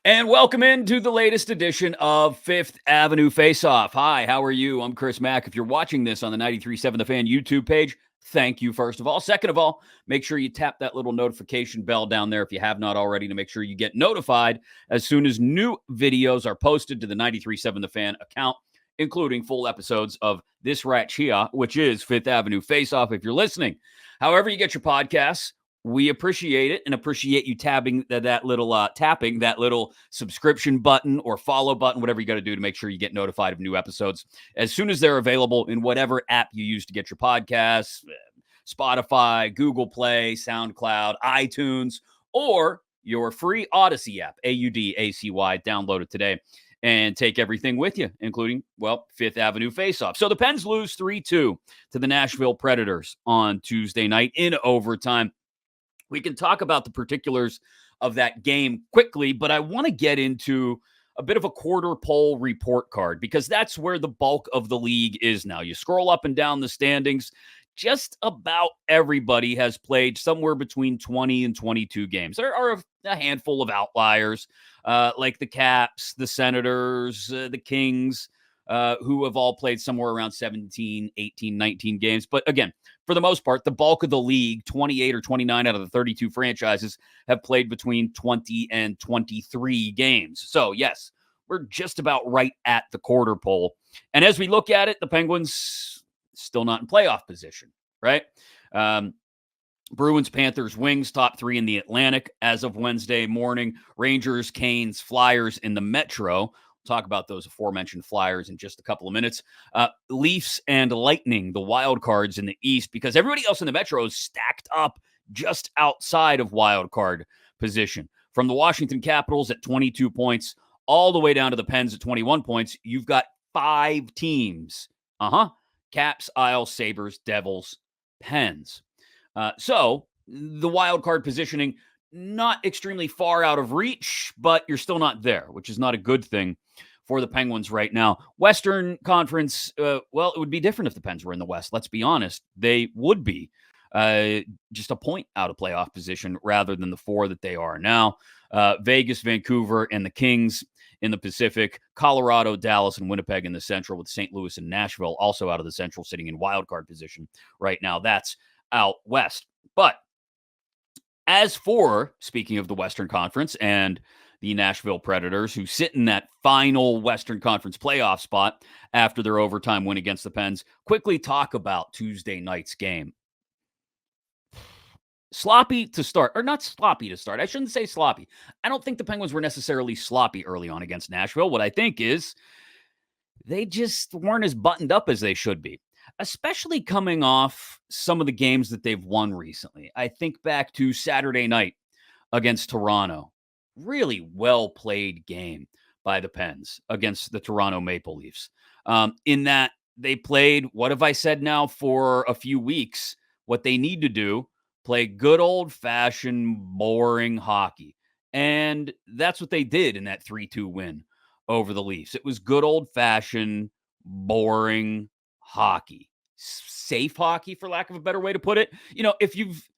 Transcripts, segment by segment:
And welcome into the latest edition of Fifth Avenue Faceoff. Hi, how are you? I'm Chris Mack. If you're watching this on the 93.7 The Fan YouTube page, thank you, first of all. Second of all, make sure you tap that little notification bell down there if you have not already to make sure you get notified as soon as new videos are posted to the 93.7 The Fan account, including full episodes of this rat here, which is Fifth Avenue Faceoff if you're listening. However you get your podcasts, we appreciate it and appreciate you tapping that little subscription button or follow button, whatever you got to do to make sure you get notified of new episodes as soon as they're available in whatever app you use to get your podcasts, Spotify, Google Play, SoundCloud, iTunes, or your free Odyssey app, AUDACY. Download it today and take everything with you, including, Fifth Avenue Faceoff. So the Pens lose 3-2 to the Nashville Predators on Tuesday night in overtime. We can talk about the particulars of that game quickly, but I want to get into a bit of a quarter poll report card because that's where the bulk of the league is now. You scroll up and down the standings, just about everybody has played somewhere between 20 and 22 games. There are a handful of outliers, like the Caps, the Senators, the Kings, who have all played somewhere around 17, 18, 19 games. But again, for the most part, the bulk of the league, 28 or 29 out of the 32 franchises, have played between 20 and 23 games. So, yes, we're just about right at the quarter pole. And as we look at it, the Penguins still not in playoff position, right? Bruins, Panthers, Wings, top three in the Atlantic as of Wednesday morning. Rangers, Canes, Flyers in the Metro. Talk about those aforementioned Flyers in just a couple of minutes. Leafs and Lightning, the wild cards in the East, because everybody else in the Metro is stacked up just outside of wild card position. From the Washington Capitals at 22 points all the way down to the Pens at 21 points, you've got 5 teams. Caps, Isles, Sabres, Devils, Pens. So the wild card positioning, not extremely far out of reach, but you're still not there, which is not a good thing for the Penguins right now. Western Conference, it would be different if the Pens were in the West. Let's be honest. They would be just a point out of playoff position rather than the 4 that they are now. Vegas, Vancouver, and the Kings in the Pacific. Colorado, Dallas, and Winnipeg in the Central, with St. Louis and Nashville also out of the Central, sitting in wild card position right now. That's out West. But as for, speaking of the Western Conference and the Nashville Predators, who sit in that final Western Conference playoff spot after their overtime win against the Pens, quickly talk about Tuesday night's game. Sloppy to start, or not sloppy to start. I shouldn't say sloppy. I don't think the Penguins were necessarily sloppy early on against Nashville. What I think is they just weren't as buttoned up as they should be, especially coming off some of the games that they've won recently. I think back to Saturday night against Toronto. Really well-played game by the Pens against the Toronto Maple Leafs. In that they played, what have I said now for a few weeks, what they need to do, play good old-fashioned boring hockey. And that's what they did in that 3-2 win over the Leafs. It was good old-fashioned boring hockey. Safe hockey, for lack of a better way to put it. If you've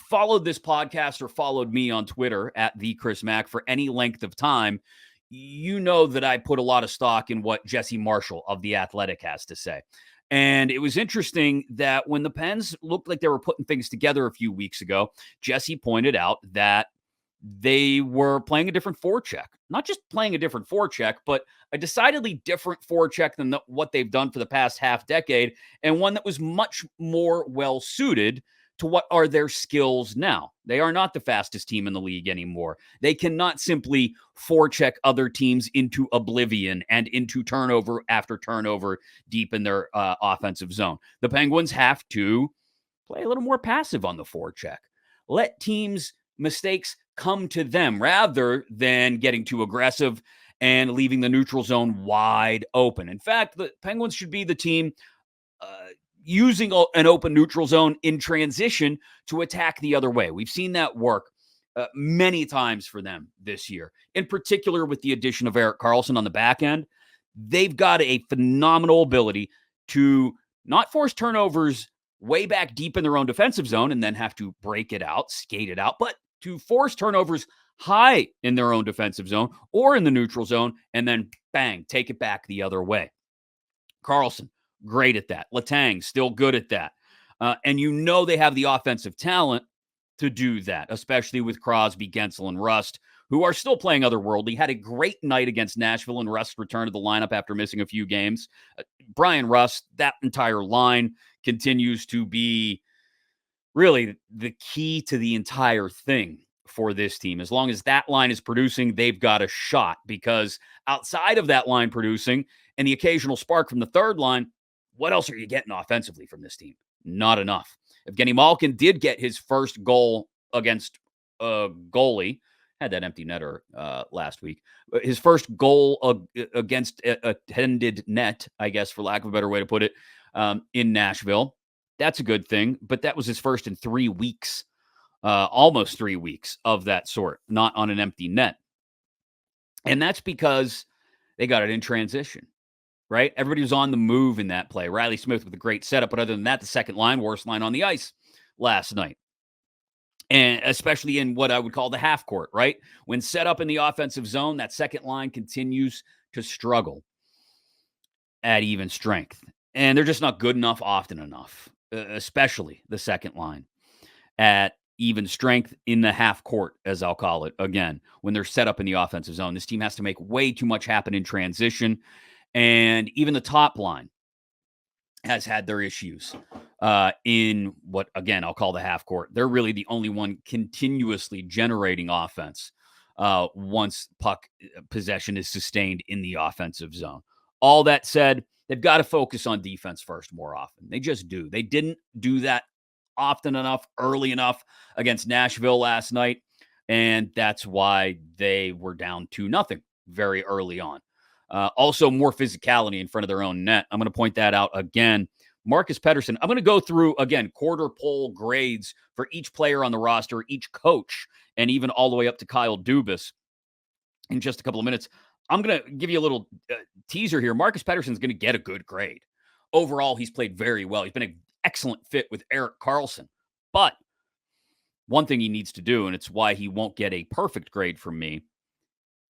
followed this podcast or followed me on Twitter at the Chris Mack for any length of time, you know that I put a lot of stock in what Jesse Marshall of The Athletic has to say. And it was interesting that when the Pens looked like they were putting things together a few weeks ago, Jesse pointed out that they were playing a different forecheck. Not just playing a different forecheck, but a decidedly different forecheck than what they've done for the past half decade, and one that was much more well-suited to what are their skills now. They are not the fastest team in the league anymore. They cannot simply forecheck other teams into oblivion and into turnover after turnover deep in their offensive zone. The Penguins have to play a little more passive on the forecheck. Let teams' mistakes come to them rather than getting too aggressive and leaving the neutral zone wide open. In fact, the Penguins should be the team using an open neutral zone in transition to attack the other way. We've seen that work many times for them this year, in particular with the addition of Erik Karlsson on the back end. They've got a phenomenal ability to not force turnovers way back deep in their own defensive zone and then have to break it out, skate it out, but to force turnovers high in their own defensive zone or in the neutral zone, and then bang, take it back the other way. Carlson, great at that. Letang, still good at that. And they have the offensive talent to do that, especially with Crosby, Gensel, and Rust, who are still playing otherworldly. Had a great night against Nashville, and Rust returned to the lineup after missing a few games. Brian Rust, that entire line continues to be really the key to the entire thing for this team. As long as that line is producing, they've got a shot, because outside of that line producing and the occasional spark from the third line, what else are you getting offensively from this team? Not enough. Evgeny Malkin did get his first goal against a goalie. Had that empty netter last week. His first goal against a tended net, I guess, for lack of a better way to put it, in Nashville. That's a good thing, but that was his first in 3 weeks, almost 3 weeks of that sort, not on an empty net. And that's because they got it in transition, right? Everybody was on the move in that play. Riley Smith with a great setup, but other than that, the second line, worst line on the ice last night. And especially in what I would call the half court, right? When set up in the offensive zone, that second line continues to struggle at even strength. And they're just not good enough often enough, especially the second line at even strength in the half court, as I'll call it, again, when they're set up in the offensive zone. This team has to make way too much happen in transition. And even the top line has had their issues in what, again, I'll call the half court. They're really the only one continuously generating offense once puck possession is sustained in the offensive zone. All that said, they've got to focus on defense first more often. They just do. They didn't do that often enough, early enough against Nashville last night, and that's why they were down 2-0 very early on. Also, more physicality in front of their own net. I'm going to point that out again. Marcus Pettersson, I'm going to go through, again, quarter poll grades for each player on the roster, each coach, and even all the way up to Kyle Dubas in just a couple of minutes. I'm going to give you a little teaser here. Marcus Pettersson's going to get a good grade. Overall, he's played very well. He's been an excellent fit with Erik Karlsson. But one thing he needs to do, and it's why he won't get a perfect grade from me,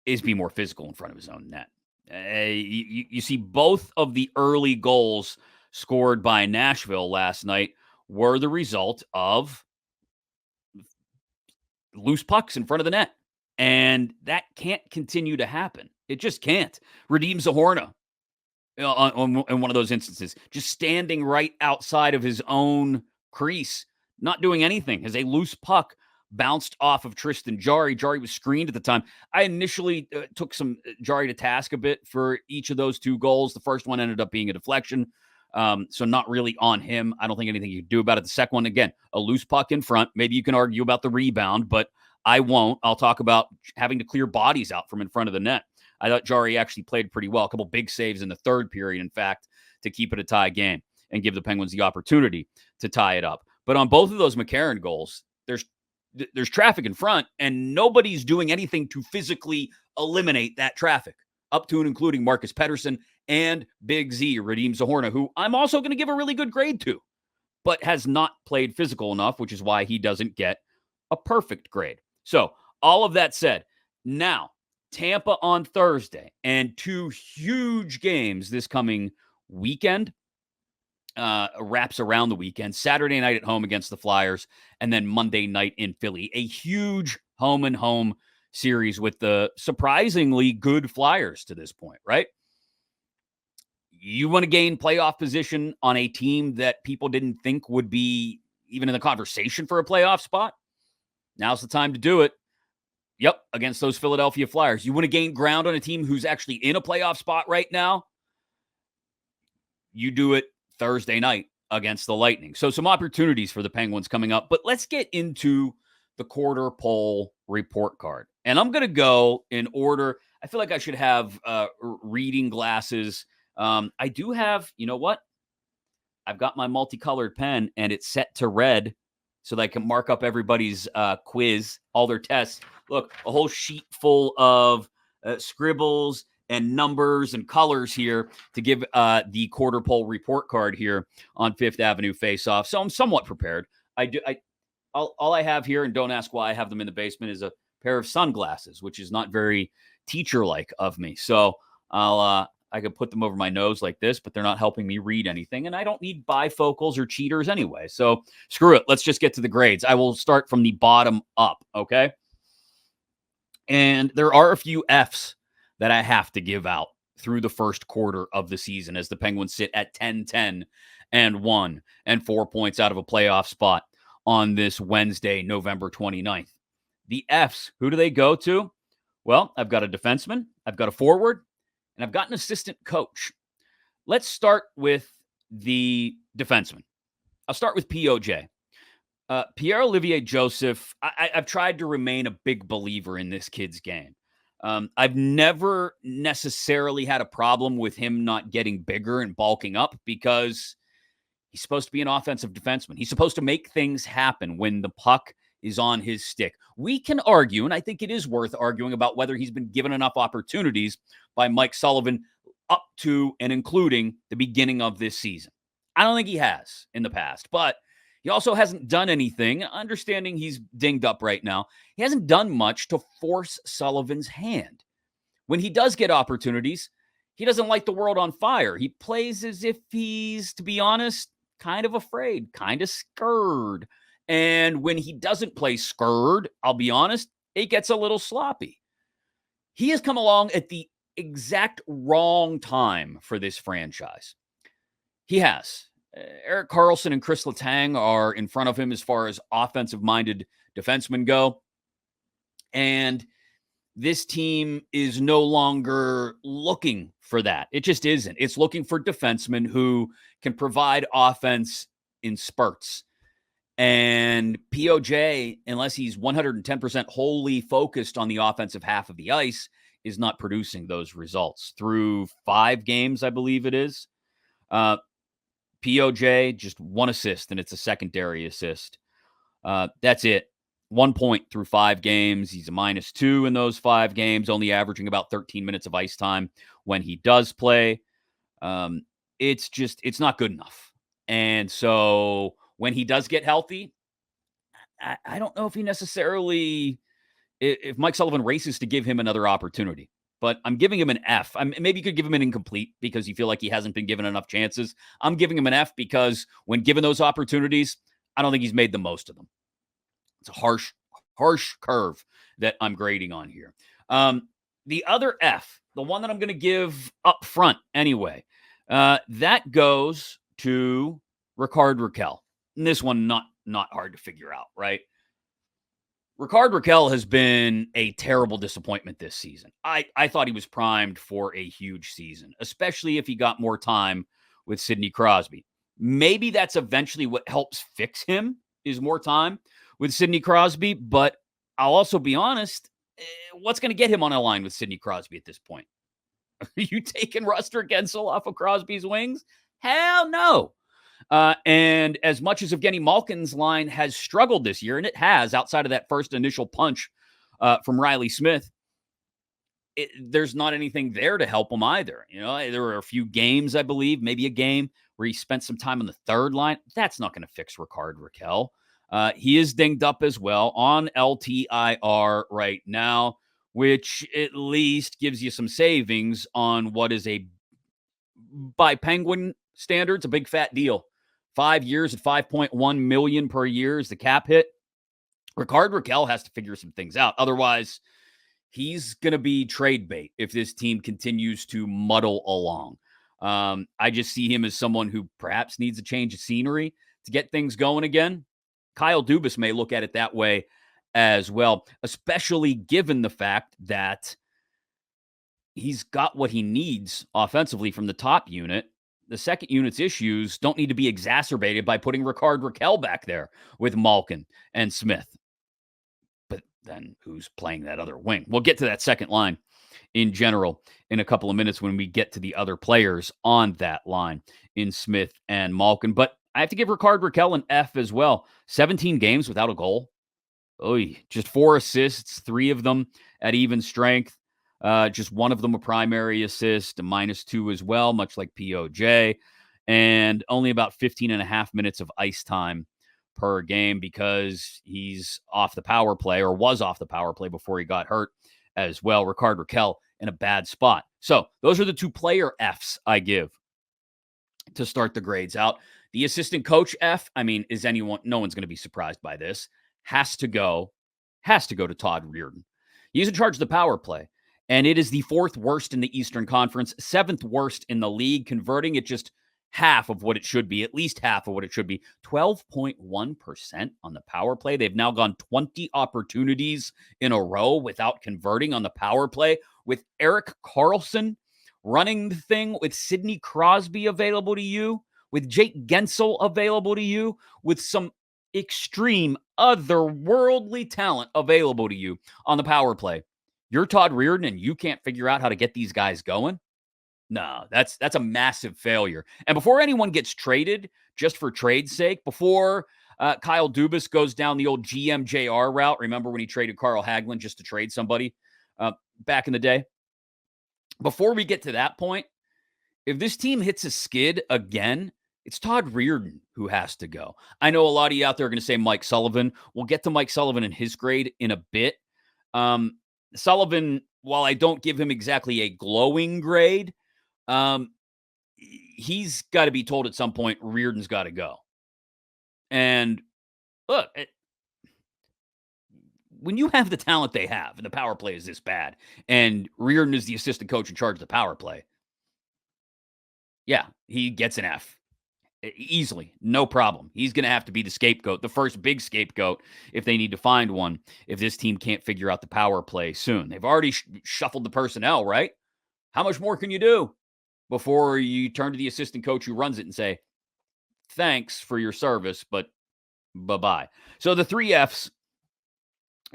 is be more physical in front of his own net. You see both of the early goals scored by Nashville last night were the result of loose pucks in front of the net. And that can't continue to happen. It just can't. Radim Zohorna, in one of those instances, just standing right outside of his own crease, not doing anything, as a loose puck bounced off of Tristan Jarry. Jarry was screened at the time. I initially took some Jarry to task a bit for each of those two goals. The first one ended up being a deflection, so not really on him. I don't think anything you can do about it. The second one, again, a loose puck in front. Maybe you can argue about the rebound, but I won't. I'll talk about having to clear bodies out from in front of the net. I thought Jarry actually played pretty well. A couple big saves in the third period, in fact, to keep it a tie game and give the Penguins the opportunity to tie it up. But on both of those McCarron goals, there's traffic in front, and nobody's doing anything to physically eliminate that traffic, up to and including Marcus Pettersson and Big Z, Radim Zohorna, who I'm also going to give a really good grade to, but has not played physical enough, which is why he doesn't get a perfect grade. So all of that said, now Tampa on Thursday and two huge games this coming weekend. Wraps around the weekend. Saturday night at home against the Flyers, and then Monday night in Philly. A huge home-and-home series with the surprisingly good Flyers to this point, right? You want to gain playoff position on a team that people didn't think would be even in the conversation for a playoff spot? Now's the time to do it. Yep, against those Philadelphia Flyers. You want to gain ground on a team who's actually in a playoff spot right now? You do it Thursday night against the Lightning. So some opportunities for the Penguins coming up. But let's get into the quarter poll report card. And I'm going to go in order. I feel like I should have reading glasses. I do have, you know what? I've got my multicolored pen, and it's set to red so that I can mark up everybody's quiz, all their tests. Look, a whole sheet full of scribbles and numbers and colors here to give the quarter poll report card here on Fifth Avenue Faceoff. So I'm somewhat prepared. All I have here, and don't ask why I have them in the basement, is a pair of sunglasses, which is not very teacher-like of me. So I could put them over my nose like this, but they're not helping me read anything. And I don't need bifocals or cheaters anyway. So screw it. Let's just get to the grades. I will start from the bottom up. Okay. And there are a few F's that I have to give out through the first quarter of the season as the Penguins sit at 10-10 and 1 and 4 points out of a playoff spot on this Wednesday, November 29th. The F's, who do they go to? Well, I've got a defenseman, I've got a forward, and I've got an assistant coach. Let's start with the defenseman. I'll start with POJ. Pierre-Olivier Joseph, I've tried to remain a big believer in this kid's game. I've never necessarily had a problem with him not getting bigger and bulking up because he's supposed to be an offensive defenseman. He's supposed to make things happen when the puck is on his stick. We can argue, and I think it is worth arguing about whether he's been given enough opportunities by Mike Sullivan up to and including the beginning of this season. I don't think he has in the past, but he also hasn't done anything, understanding he's dinged up right now. He hasn't done much to force Sullivan's hand. When he does get opportunities, he doesn't light the world on fire. He plays as if he's, to be honest, kind of afraid, kind of scared. And when he doesn't play scared, I'll be honest, it gets a little sloppy. He has come along at the exact wrong time for this franchise. He has. Erik Karlsson and Chris Letang are in front of him as far as offensive-minded defensemen go. And this team is no longer looking for that. It just isn't. It's looking for defensemen who can provide offense in spurts. And POJ, unless he's 110% wholly focused on the offensive half of the ice, is not producing those results. Through 5 games, I believe it is. POJ, just 1 assist, and it's a secondary assist. That's it. 1 point through 5 games. He's a -2 in those 5 games, only averaging about 13 minutes of ice time when he does play. It's not good enough. And so when he does get healthy, I don't know if he necessarily, if Mike Sullivan races to give him another opportunity. But I'm giving him an F. Maybe you could give him an incomplete because you feel like he hasn't been given enough chances. I'm giving him an F because when given those opportunities, I don't think he's made the most of them. It's a harsh curve that I'm grading on here. The other F, the one that I'm going to give up front anyway, that goes to Rickard Rakell. And this one, not hard to figure out, right? Rickard Rakell has been a terrible disappointment this season. I thought he was primed for a huge season, especially if he got more time with Sidney Crosby. Maybe that's eventually what helps fix him is more time with Sidney Crosby. But I'll also be honest, what's going to get him on a line with Sidney Crosby at this point? Are you taking Ruster Gensel off of Crosby's wings? Hell no. And as much as Evgeny Malkin's line has struggled this year, and it has outside of that first initial punch from Riley Smith, there's not anything there to help him either. You know, there were a few games, I believe, maybe a game where he spent some time on the third line. That's not going to fix Rickard Rakell. He is dinged up as well on LTIR right now, which at least gives you some savings on what is by Penguin standards, a big fat deal. 5 years at $5.1 million per year is the cap hit. Rickard Rakell has to figure some things out. Otherwise, he's going to be trade bait if this team continues to muddle along. I just see him as someone who perhaps needs a change of scenery to get things going again. Kyle Dubas may look at it that way as well, especially given the fact that he's got what he needs offensively from the top unit. The second unit's issues don't need to be exacerbated by putting Rickard Rakell back there with Malkin and Smith. But then who's playing that other wing? We'll get to that second line in general in a couple of minutes when we get to the other players on that line in Smith and Malkin. But I have to give Rickard Rakell an F as well. 17 games without a goal. Just 4 assists, 3 of them at even strength. Just one of them a primary assist, a -2 as well, much like POJ, and only about 15 and a half minutes of ice time per game because he's off the power play or was off the power play before he got hurt as well. Rickard Rakell in a bad spot. So those are the 2 player Fs I give to start the grades out. The assistant coach F, I mean, no one's going to be surprised by this, has to go to Todd Reirden. He's in charge of the power play, and it is the 4th worst in the Eastern Conference, 7th worst in the league, converting it just half of what it should be, at least half of what it should be, 12.1% on the power play. They've now gone 20 opportunities in a row without converting on the power play, with Erik Karlsson running the thing, with Sidney Crosby available to you, with Jake Gensel available to you, with some extreme otherworldly talent available to you on the power play. You're Todd Reirden and you can't figure out how to get these guys going? No, that's a massive failure. And before anyone gets traded, just for trade's sake, before Kyle Dubas goes down the old GMJR route, remember when he traded Carl Hagelin just to trade somebody back in the day? Before we get to that point, if this team hits a skid again, it's Todd Reirden who has to go. I know a lot of you out there are going to say Mike Sullivan. We'll get to Mike Sullivan and his grade in a bit. Sullivan, while I don't give him exactly a glowing grade, he's got to be told at some point Reirden's got to go. And look, when you have the talent they have and the power play is this bad, and Reirden is the assistant coach in charge of the power play, yeah, he gets an F. Easily, no problem. He's going to have to be the scapegoat, the first big scapegoat, if they need to find one, if this team can't figure out the power play soon. They've already shuffled the personnel, right? How much more can you do before you turn to the assistant coach who runs it and say, thanks for your service, but bye-bye. So the 3 Fs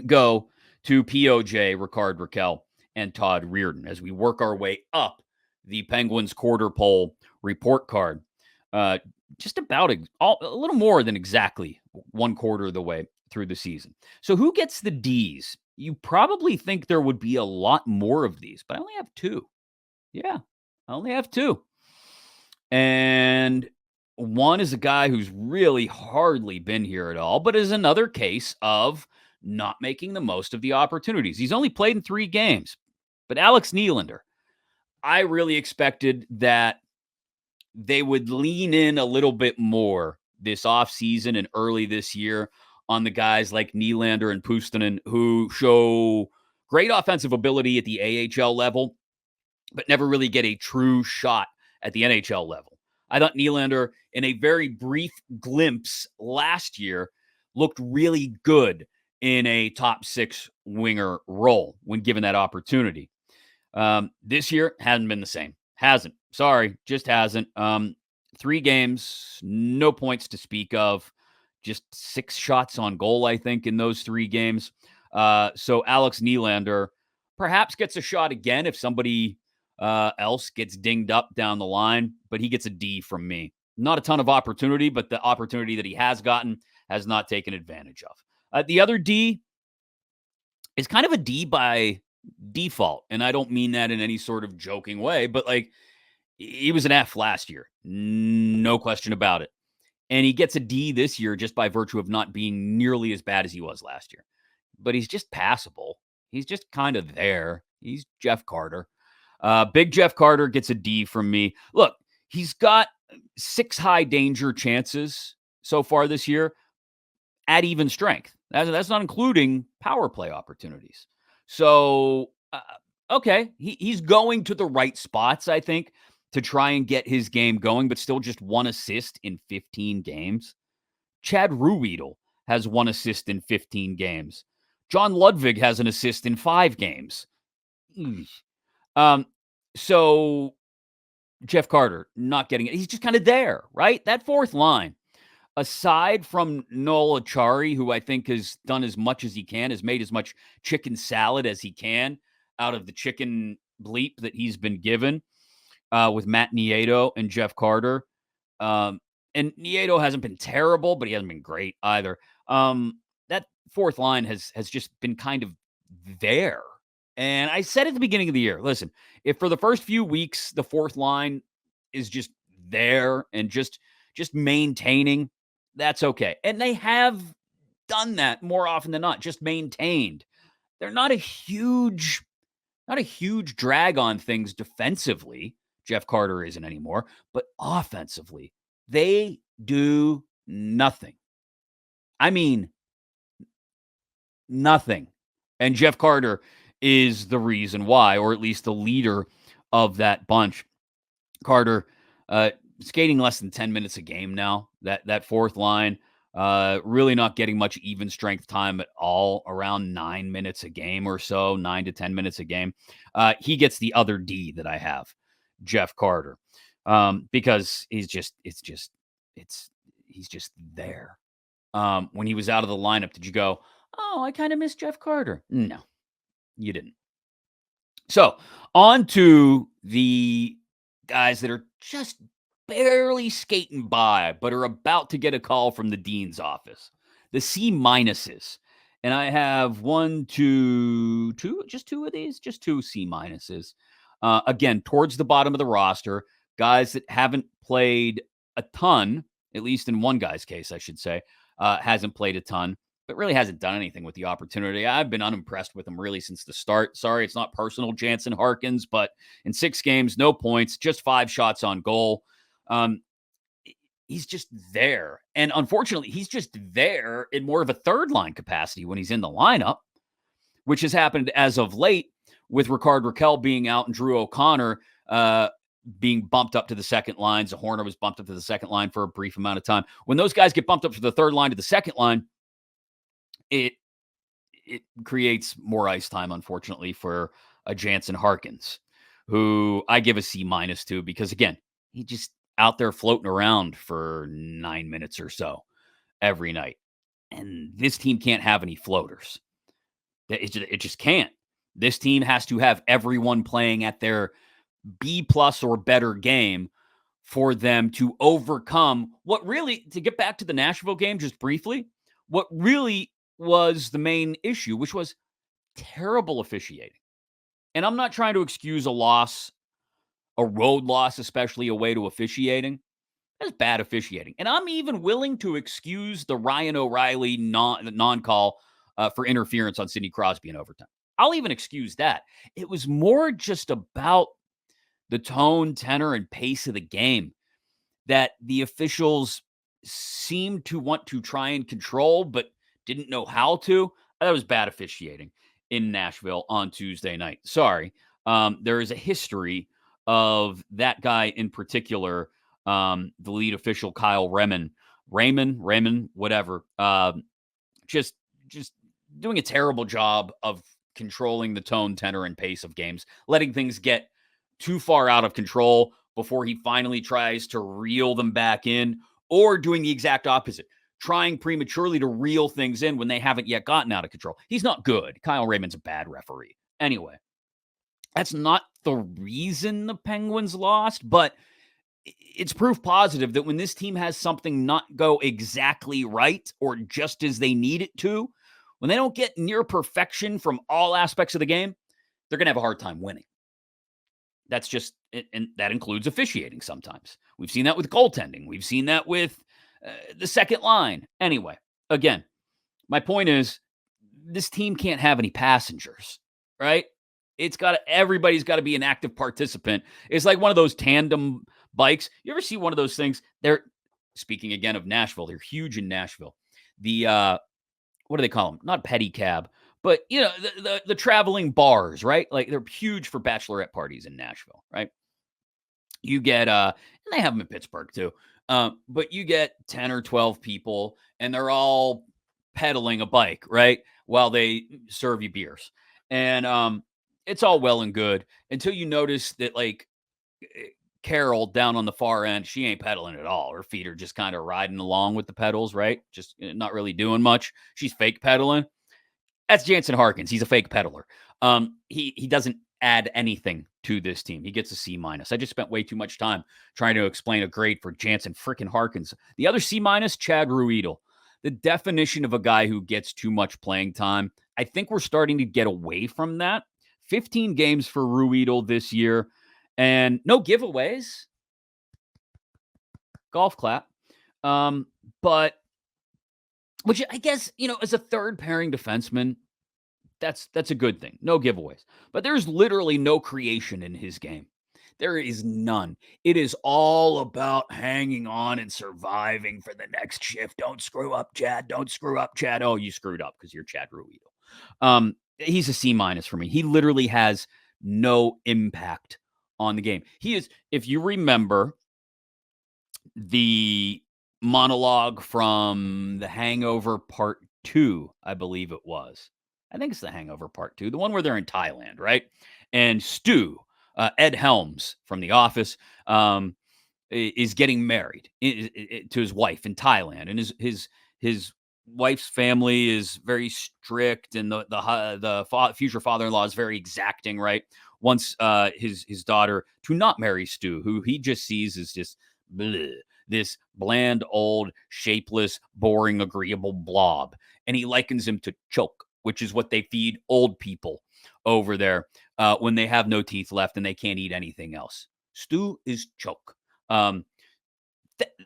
go to POJ, Rickard Rakell, and Todd Reirden as we work our way up the Penguins quarter poll report card. Just about a little more than exactly 1/4 of the way through the season. So who gets the Ds? You probably think there would be a lot more of these, but I only have 2. Yeah, I only have 2. And one is a guy who's really hardly been here at all, but is another case of not making the most of the opportunities. He's only played in 3 games, but Alex Nylander, I really expected that they would lean in a little bit more this offseason and early this year on the guys like Nylander and Puustinen who show great offensive ability at the AHL level, but never really get a true shot at the NHL level. I thought Nylander, in a very brief glimpse last year, looked really good in a top 6 winger role when given that opportunity. This year hasn't been the same. Hasn't. Sorry, just hasn't. 3 games, no points to speak of. Just 6 shots on goal, I think, in those 3 games. So Alex Nylander perhaps gets a shot again if somebody else gets dinged up down the line, but he gets a D from me. Not a ton of opportunity, but the opportunity that he has gotten has not taken advantage of. The other D is kind of a D by default, and I don't mean that in any sort of joking way, but like, he was an F last year, no question about it. And he gets a D this year just by virtue of not being nearly as bad as he was last year. But he's just passable. He's just kind of there. He's Jeff Carter. Big Jeff Carter gets a D from me. Look, he's got 6 high danger chances so far this year at even strength. That's not including power play opportunities. So, okay, he's going to the right spots, I think, to try and get his game going, but still just 1 assist in 15 games. Chad Ruhwedel has 1 assist in 15 games. John Ludwig has an assist in 5 games. So Jeff Carter not getting it. He's just kind of there, right? That 4th line, aside from Noel Acciari, who I think has done as much as he can, has made as much chicken salad as he can out of the chicken bleep that he's been given, with Matt Nieto and Jeff Carter. And Nieto hasn't been terrible, but he hasn't been great either. That 4th line has just been kind of there. And I said at the beginning of the year, listen, if for the first few weeks the 4th line is just there and just maintaining, That's okay. And they have done that more often than not, just maintained. They're not a huge drag on things defensively. Jeff Carter isn't anymore, but offensively, they do nothing. I mean, nothing. And Jeff Carter is the reason why, or at least the leader of that bunch. Carter, skating less than 10 minutes a game now. That fourth line, really not getting much even strength time at all, around 9 minutes a game or so, 9 to 10 minutes a game. He gets the other D that I have, Jeff Carter, because he's just there. When he was out of the lineup, did you go, oh, I kind of miss Jeff Carter? No, you didn't. So on to the guys that are just barely skating by, but are about to get a call from the dean's office. The C minuses. And I have just two of these, just two C minuses. Again, towards the bottom of the roster, guys that haven't played a ton, at least in one guy's case, I should say, hasn't played a ton, but really hasn't done anything with the opportunity. I've been unimpressed with him really since the start. Sorry, it's not personal, Jansen Harkins, but in 6 games, no points, just 5 shots on goal. He's just there. And unfortunately, he's just there in more of a third line capacity when he's in the lineup, which has happened as of late with Ricard Raquel being out and Drew O'Connor being bumped up to the second line. Zahorna was bumped up to the second line for a brief amount of time. When those guys get bumped up to the third line to the second line, it creates more ice time, unfortunately, for a Jansen Harkins, who I give a C minus to because, again, he just out there floating around for 9 minutes or so every night. And this team can't have any floaters. It just can't. This team has to have everyone playing at their B plus or better game for them to overcome what really, to get back to the Nashville game just briefly, what really was the main issue, which was terrible officiating. And I'm not trying to excuse a loss, a road loss, especially away to officiating. That's bad officiating. And I'm even willing to excuse the Ryan O'Reilly non-call for interference on Sidney Crosby in overtime. I'll even excuse that. It was more just about the tone, tenor, and pace of the game that the officials seemed to want to try and control, but didn't know how to. That was bad officiating in Nashville on Tuesday night. Sorry. There is a history of that guy in particular, the lead official, Kyle Raymond, whatever. Just doing a terrible job of controlling the tone, tenor, and pace of games, letting things get too far out of control before he finally tries to reel them back in, or doing the exact opposite, trying prematurely to reel things in when they haven't yet gotten out of control. He's not good. Kyle Raymond's a bad referee. Anyway, that's not the reason the Penguins lost, but it's proof positive that when this team has something not go exactly right or just as they need it to, when they don't get near perfection from all aspects of the game, they're going to have a hard time winning. That's just, and that includes officiating sometimes. We've seen that with goaltending. We've seen that with the second line. Anyway, again, my point is this team can't have any passengers, right? Everybody's got to be an active participant. It's like one of those tandem bikes. You ever see one of those things? Speaking again of Nashville, they're huge in Nashville. The, what do they call them? Not pedicab, but the traveling bars, right? Like they're huge for bachelorette parties in Nashville, right? You get and they have them in Pittsburgh too. But you get 10 or 12 people and they're all pedaling a bike, right? While they serve you beers. And it's all well and good until you notice that like Carol down on the far end, she ain't pedaling at all. Her feet are just kind of riding along with the pedals, right? Just not really doing much. She's fake pedaling. That's Jansen Harkins. He's a fake peddler. He doesn't add anything to this team. He gets a C minus. I just spent way too much time trying to explain a grade for Jansen freaking Harkins. The other C minus, Chad Ruedel. The definition of a guy who gets too much playing time. I think we're starting to get away from that. 15 games for Ruedel this year and no giveaways. Golf clap. But which I guess, as a third pairing defenseman, that's a good thing. No giveaways. But there's literally no creation in his game. There is none. It is all about hanging on and surviving for the next shift. Don't screw up, Chad. Don't screw up, Chad. Oh, you screwed up because you're Chad Ruido. He's a C- for me. He literally has no impact on the game. He is, if you remember the monologue from The Hangover Part 2, I believe it was. I think it's The Hangover Part 2, the one where they're in Thailand, right? And Stu, Ed Helms from The Office, is getting married to his wife in Thailand, and his wife's family is very strict, and the future father-in-law is very exacting, right? Wants his daughter to not marry Stu, who he just sees as just bleh, this bland, old, shapeless, boring, agreeable blob, and he likens him to choke, which is what they feed old people over there when they have no teeth left and they can't eat anything else. Stu is choke. Um,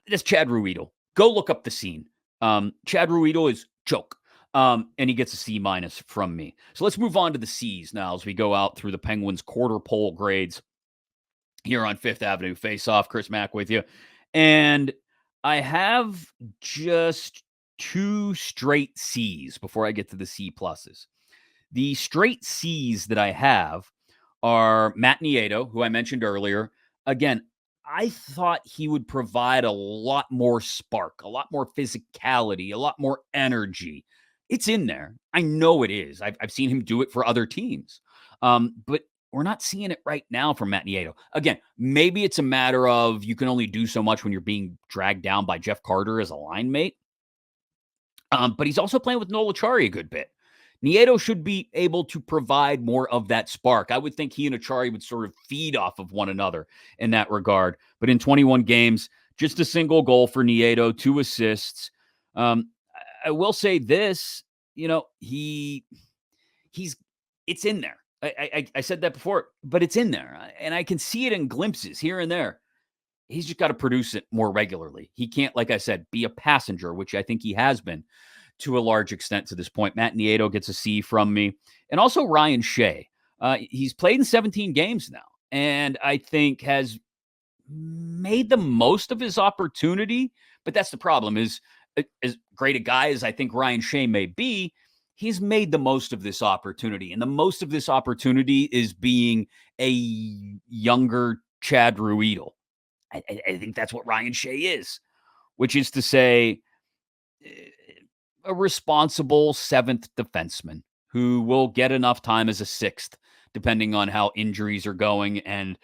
that's Chad Ruedel. Go look up the scene. Chad Ruedel is choke. And he gets a C- from me. So let's move on to the C's now as we go out through the Penguins quarter pole grades here on Fifth Avenue Faceoff. Chris Mack with you. And I have just 2 straight C's before I get to the C pluses. The straight C's that I have are Matt Nieto, who I mentioned earlier. Again, I thought he would provide a lot more spark, a lot more physicality, a lot more energy. It's in there. I know it is. I've seen him do it for other teams. But we're not seeing it right now from Matt Nieto. Again, maybe it's a matter of you can only do so much when you're being dragged down by Jeff Carter as a line mate. But he's also playing with Noel Acciari a good bit. Nieto should be able to provide more of that spark. I would think he and Acciari would sort of feed off of one another in that regard. But in 21 games, just a single goal for Nieto, 2 assists. I will say this, he's it's in there. I said that before, but it's in there, and I can see it in glimpses here and there. He's just got to produce it more regularly. He can't, like I said, be a passenger, which I think he has been to a large extent to this point. Matt Nieto gets a C from me. And also Ryan Shea. He's played in 17 games now, and I think has made the most of his opportunity. But that's the problem is, as great a guy as I think Ryan Shea may be, he's made the most of this opportunity. And the most of this opportunity is being a younger Chad Ruedel. I think that's what Ryan Shea is, which is to say, a responsible 7th defenseman who will get enough time as a 6th, depending on how injuries are going and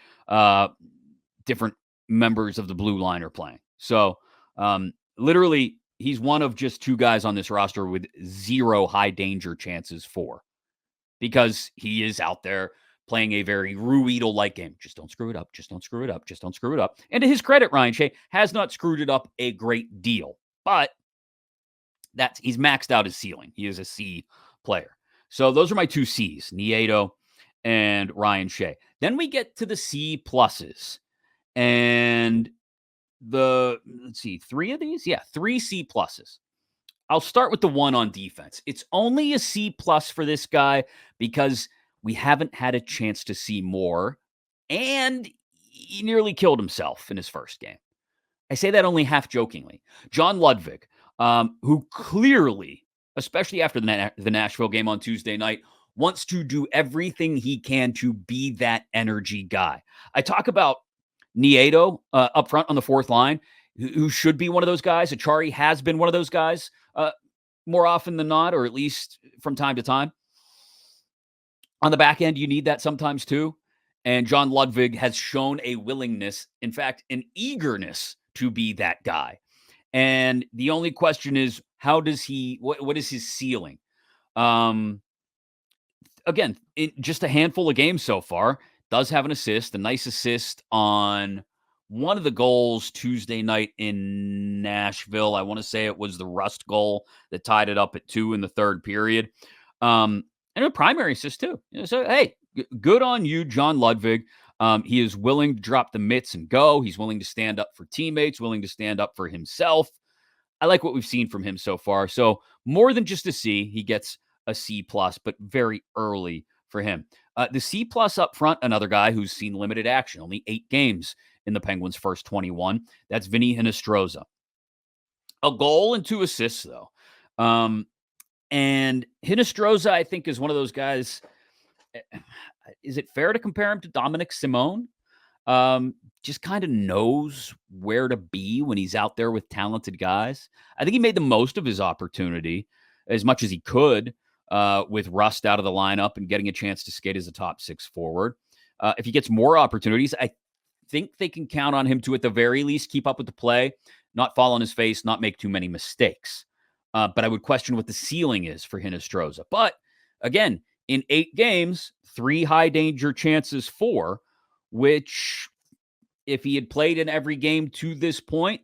different members of the blue line are playing. So, literally, he's one of just 2 guys on this roster with 0 high danger chances for, because he is out there playing a very Ruedel-like game. Just don't screw it up. Just don't screw it up. Just don't screw it up. And to his credit, Ryan Shea has not screwed it up a great deal. But he's maxed out his ceiling. He is a C player. So those are my 2 C's, Nieto and Ryan Shea. Then we get to the C pluses. And let's see, 3 of these? Yeah, 3 C pluses. I'll start with the one on defense. It's only a C plus for this guy because we haven't had a chance to see more, and he nearly killed himself in his first game. I say that only half jokingly. John Ludwig, who clearly, especially after the Nashville game on Tuesday night, wants to do everything he can to be that energy guy. I talk about Nieto up front on the 4th line, who should be one of those guys. Acciari has been one of those guys more often than not, or at least from time to time. On the back end, you need that sometimes too. And John Ludwig has shown a willingness, in fact, an eagerness to be that guy. And the only question is, how does what is his ceiling? Again, in just a handful of games so far, does have an assist, a nice assist on one of the goals Tuesday night in Nashville. I want to say it was the Rust goal that tied it up at 2 in the 3rd period. And a primary assist too. So, hey, good on you, John Ludwig. He is willing to drop the mitts and go. He's willing to stand up for teammates, willing to stand up for himself. I like what we've seen from him so far. So more than just a C, he gets a C plus, but very early for him. The C plus up front, another guy who's seen limited action, only 8 games in the Penguins' first 21. That's Vinny Hinostroza. A goal and 2 assists, though. And Hinostroza, I think, is one of those guys. Is it fair to compare him to Dominic Simone? Just kind of knows where to be when he's out there with talented guys. I think he made the most of his opportunity as much as he could with Rust out of the lineup and getting a chance to skate as a top 6 forward. If he gets more opportunities, I think they can count on him to, at the very least, keep up with the play, not fall on his face, not make too many mistakes. But I would question what the ceiling is for Hinostroza. But again, in 8 games, 3 high danger chances, 4, which, if he had played in every game to this point,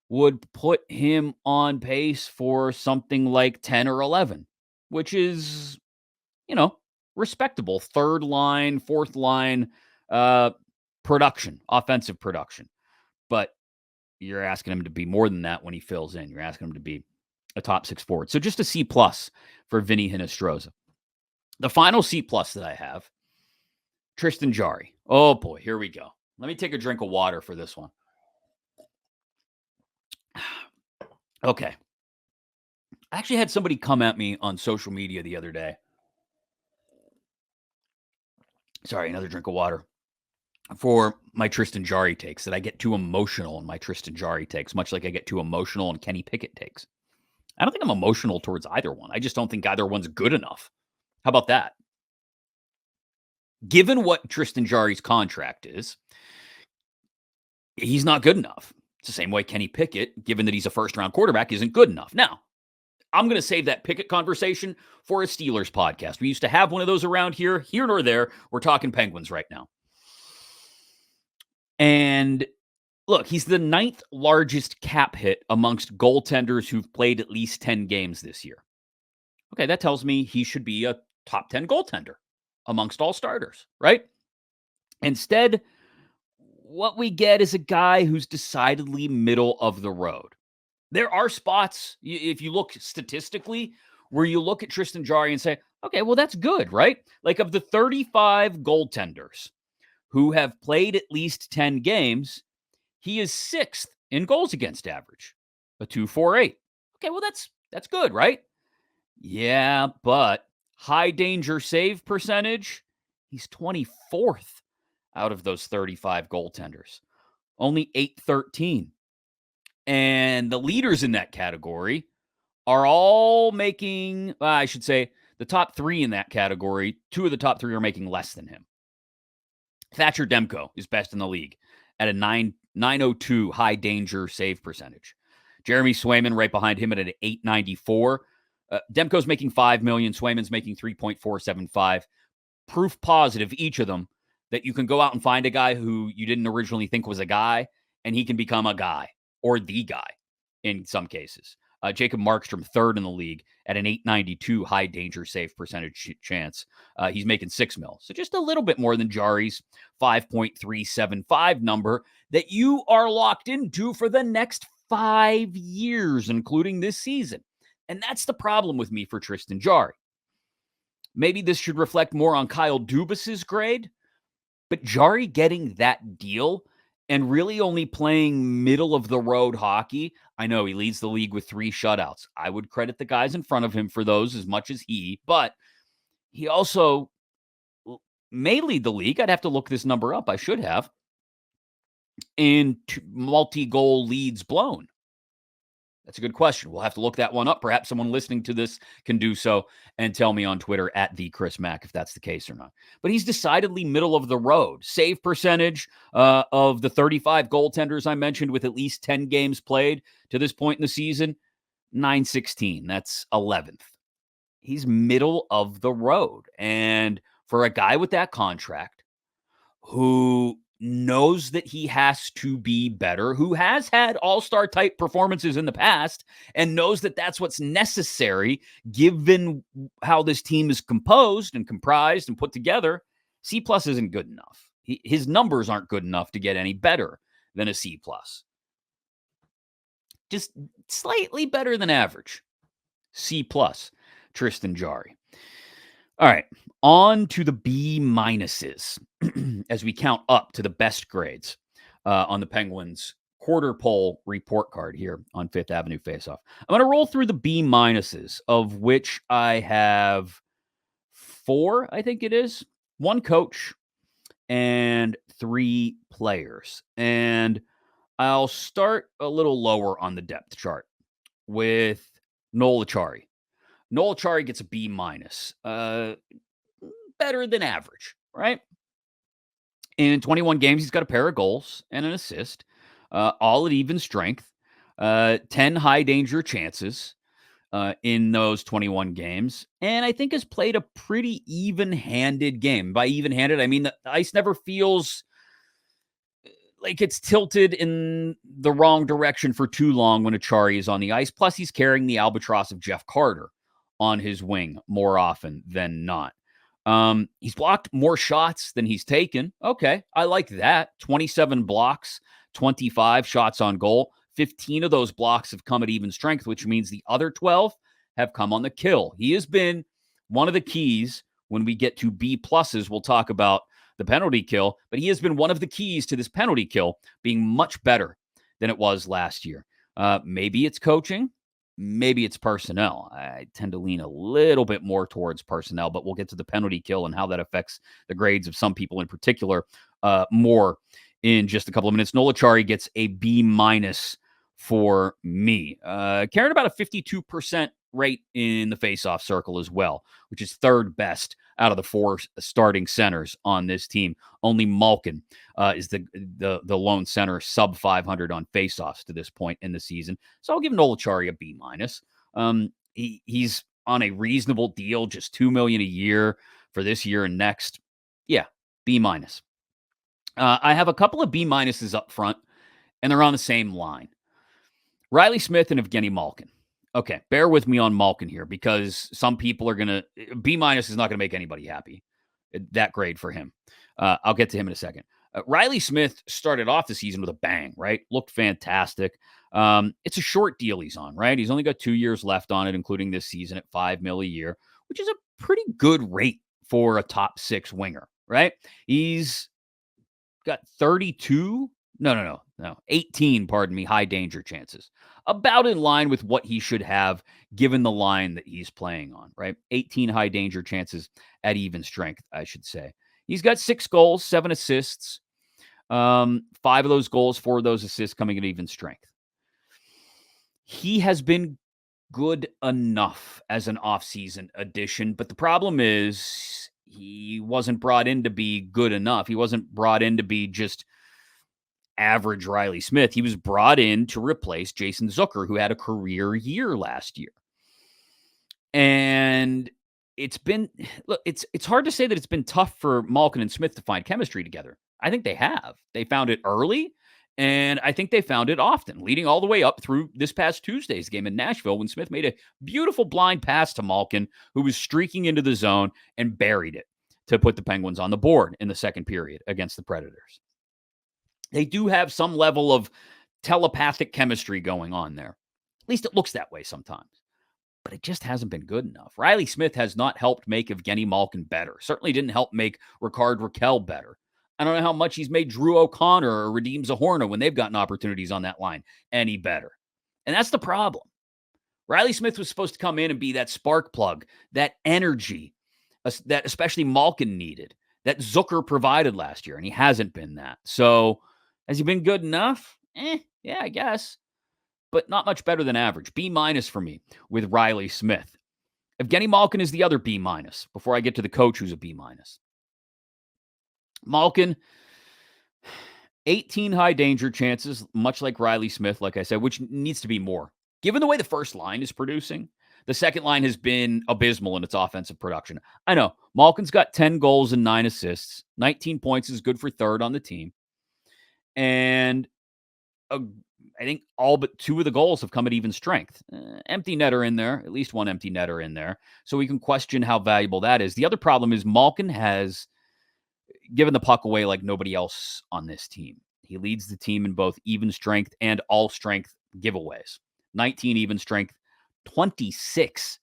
would put him on pace for something like 10 or 11, which is, respectable. Third line, fourth line production, offensive production. But you're asking him to be more than that when he fills in. You're asking him to be a top 6 forward. So just a C plus for Vinny Hinostroza. The final C plus that I have, Tristan Jarry. Oh boy, here we go. Let me take a drink of water for this one. Okay. I actually had somebody come at me on social media the other day. Sorry, another drink of water. For my Tristan Jarry takes, that I get too emotional in my Tristan Jarry takes, much like I get too emotional in Kenny Pickett takes. I don't think I'm emotional towards either one. I just don't think either one's good enough. How about that? Given what Tristan Jarry's contract is, he's not good enough. It's the same way Kenny Pickett, given that he's a first-round quarterback, isn't good enough. Now, I'm going to save that Pickett conversation for a Steelers podcast. We used to have one of those around here nor there. We're talking Penguins right now. And look, he's the 9th largest cap hit amongst goaltenders who've played at least 10 games this year. Okay, that tells me he should be a top 10 goaltender amongst all starters, right? Instead, what we get is a guy who's decidedly middle of the road. There are spots, if you look statistically, where you look at Tristan Jarry and say, okay, well, that's good, right? Like, of the 35 goaltenders who have played at least 10 games, he is 6th in goals against average, a 2.48. Okay, well, that's good, right? Yeah, but high danger save percentage, he's 24th out of those 35 goaltenders, only 813. And the leaders in that category are all making, I should say, the top 3 in that category, 2 of the top 3 are making less than him. Thatcher Demko is best in the league at a 902 high danger save percentage. Jeremy Swayman right behind him at an 894. Demko's making $5 million. Swayman's making 3.475. Proof positive, each of them, that you can go out and find a guy who you didn't originally think was a guy, and he can become a guy or the guy in some cases. Jacob Markstrom, 3rd in the league at an 892 high danger save percentage chance. He's making $6 million. So just a little bit more than Jarry's 5.375 number that you are locked into for the next 5 years, including this season. And that's the problem with me for Tristan Jarry. Maybe this should reflect more on Kyle Dubas's grade, but Jarry getting that deal and really only playing middle-of-the-road hockey. I know he leads the league with 3 shutouts. I would credit the guys in front of him for those as much as he, but he also may lead the league. I'd have to look this number up. I should have. In multi-goal leads blown. That's a good question. We'll have to look that one up. Perhaps someone listening to this can do so and tell me on Twitter at @TheChrisMac if that's the case or not. But he's decidedly middle of the road. Save percentage of the 35 goaltenders I mentioned with at least 10 games played to this point in the season, 916. That's 11th. He's middle of the road. And for a guy with that contract who knows that he has to be better, who has had all-star type performances in the past, and knows that that's what's necessary given how this team is composed and comprised and put together, C plus isn't good enough. His numbers aren't good enough to get any better than a C plus. Just slightly better than average. C plus, Tristan Jarry. All right, on to the B minuses as we count up to the best grades on the Penguins quarter poll report card here on Fifth Avenue Faceoff. I'm going to roll through the B minuses, of which I have 4, I think it is. 1 coach and 3 players. And I'll start a little lower on the depth chart with Noel Acciari. Noel Acciari gets a B minus. Better than average, right? In 21 games, he's got a pair of goals and an assist, all at even strength, 10 high danger chances in those 21 games, and I think has played a pretty even-handed game. By even-handed, I mean the ice never feels like it's tilted in the wrong direction for too long when Acciari is on the ice. Plus, he's carrying the albatross of Jeff Carter on his wing more often than not. He's blocked more shots than he's taken. Okay, I like that. 27 blocks, 25 shots on goal. 15 of those blocks have come at even strength, which means the other 12 have come on the kill. He has been one of the keys when we get to B pluses. We'll talk about the penalty kill, but he has been one of the keys to this penalty kill being much better than it was last year. Maybe it's coaching. Maybe it's personnel. I tend to lean a little bit more towards personnel, but we'll get to the penalty kill and how that affects the grades of some people in particular more in just a couple of minutes. Noel Acciari gets a B minus for me. Carrying about a 52% rate in the faceoff circle as well, which is third best out of the 4 starting centers on this team. Only Malkin is the lone center sub 500 on faceoffs to this point in the season. So I'll give Noel Acciari a B minus. He's on a reasonable deal, just $2 million a year for this year and next. Yeah, B minus. I have a couple of B minuses up front, and they're on the same line. Riley Smith and Evgeny Malkin. Okay, bear with me on Malkin here because some people are going to... B minus is not going to make anybody happy. That grade for him. I'll get to him in a second. Riley Smith started off the season with a bang, right? Looked fantastic. It's a short deal he's on, right? He's only got 2 years left on it, including this season at $5 million a year, which is a pretty good rate for a top 6 winger, right? He's got 18, high danger chances. About in line with what he should have given the line that he's playing on, right? 18 high danger chances at even strength, I should say. He's got 6 goals, 7 assists. 5 of those goals, 4 of those assists coming at even strength. He has been good enough as an offseason addition, but the problem is he wasn't brought in to be good enough. He wasn't brought in to be just average Riley Smith. He was brought in to replace Jason Zucker, who had a career year last year. And it's hard to say that it's been tough for Malkin and Smith to find chemistry together. I think they have. They found it early, and I think they found it often, leading all the way up through this past Tuesday's game in Nashville when Smith made a beautiful blind pass to Malkin, who was streaking into the zone and buried it to put the Penguins on the board in the second period against the Predators. They do have some level of telepathic chemistry going on there. At least it looks that way sometimes. But it just hasn't been good enough. Riley Smith has not helped make Evgeny Malkin better. Certainly didn't help make Ricard Raquel better. I don't know how much he's made Drew O'Connor or Radim Zahorna when they've gotten opportunities on that line any better. And that's the problem. Riley Smith was supposed to come in and be that spark plug, that energy that especially Malkin needed, that Zucker provided last year, and he hasn't been that. So has he been good enough? Yeah, I guess. But not much better than average. B minus for me with Riley Smith. Evgeny Malkin is the other B minus before I get to the coach who's a B minus. Malkin, 18 high danger chances, much like Riley Smith, like I said, which needs to be more. Given the way the first line is producing, the second line has been abysmal in its offensive production. I know. Malkin's got 10 goals and 9 assists. 19 points is good for third on the team. And I think all but 2 of the goals have come at even strength. Empty netter in there, at least one empty netter in there. So we can question how valuable that is. The other problem is Malkin has given the puck away like nobody else on this team. He leads the team in both even strength and all strength giveaways. 19 even strength, 26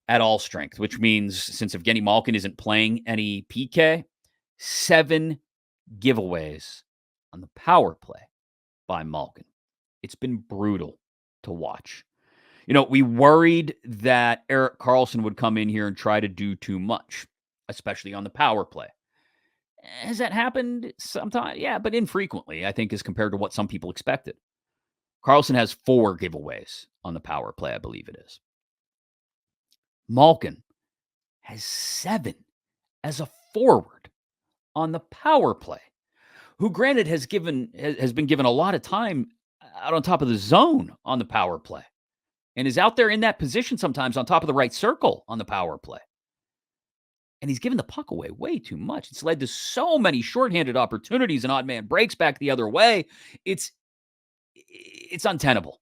at all strength, which means since Evgeny Malkin isn't playing any PK, 7 giveaways on the power play by Malkin. It's been brutal to watch. We worried that Erik Karlsson would come in here and try to do too much, especially on the power play. Has that happened sometimes? Yeah, but infrequently, I think, as compared to what some people expected. Karlsson has 4 giveaways on the power play, I believe it is. Malkin has 7 as a forward on the power play, who granted has been given a lot of time out on top of the zone on the power play and is out there in that position sometimes on top of the right circle on the power play. And he's given the puck away way too much. It's led to so many shorthanded opportunities and odd man breaks back the other way. It's untenable,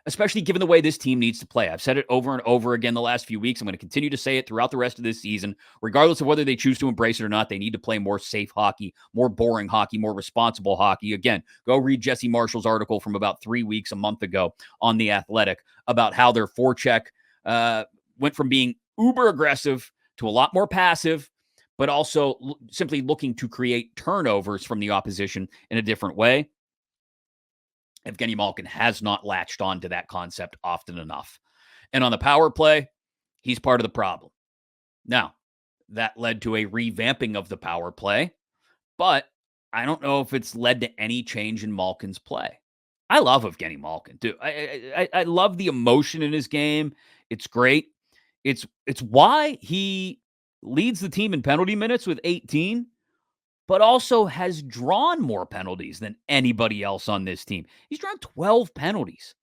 especially given the way this team needs to play. I've said it over and over again the last few weeks. I'm going to continue to say it throughout the rest of this season. Regardless of whether they choose to embrace it or not, they need to play more safe hockey, more boring hockey, more responsible hockey. Again, go read Jesse Marshall's article from about 3 weeks, a month ago on The Athletic about how their forecheck went from being uber aggressive to a lot more passive, but also simply looking to create turnovers from the opposition in a different way. Evgeny Malkin has not latched on to that concept often enough. And on the power play, he's part of the problem. Now, that led to a revamping of the power play, but I don't know if it's led to any change in Malkin's play. I love Evgeny Malkin, too. I love the emotion in his game. It's great. It's why he leads the team in penalty minutes with 18, but also has drawn more penalties than anybody else on this team. He's drawn 12 penalties,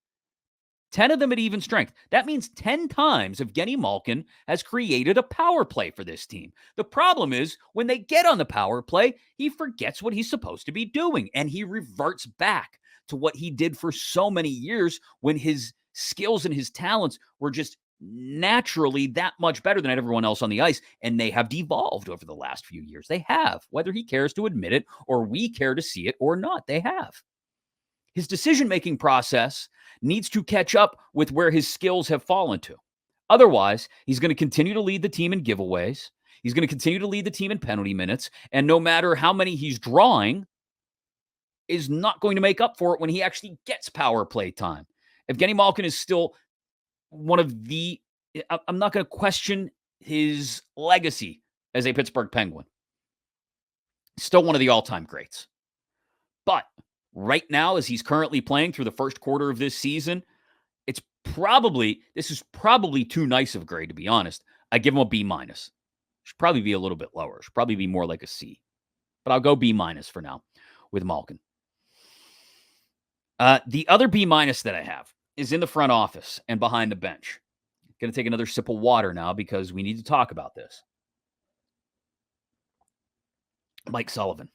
10 of them at even strength. That means 10 times Evgeny Malkin has created a power play for this team. The problem is when they get on the power play, he forgets what he's supposed to be doing, and he reverts back to what he did for so many years when his skills and his talents were just naturally that much better than everyone else on the ice, and they have devolved over the last few years. They have, whether he cares to admit it or we care to see it or not, they have. His decision-making process needs to catch up with where his skills have fallen to. Otherwise, he's going to continue to lead the team in giveaways. He's going to continue to lead the team in penalty minutes, and no matter how many he's drawing, is not going to make up for it when he actually gets power play time. Evgeny Malkin is still one of the, I'm not going to question his legacy as a Pittsburgh Penguin. Still one of the all-time greats. But right now, as he's currently playing through the first quarter of this season, this is probably too nice of a grade, to be honest. I give him a B-. Should probably be a little bit lower. Should probably be more like a C. But I'll go B- for now with Malkin. The other B- that I have is in the front office and behind the bench. Going to take another sip of water now because we need to talk about this. Mike Sullivan.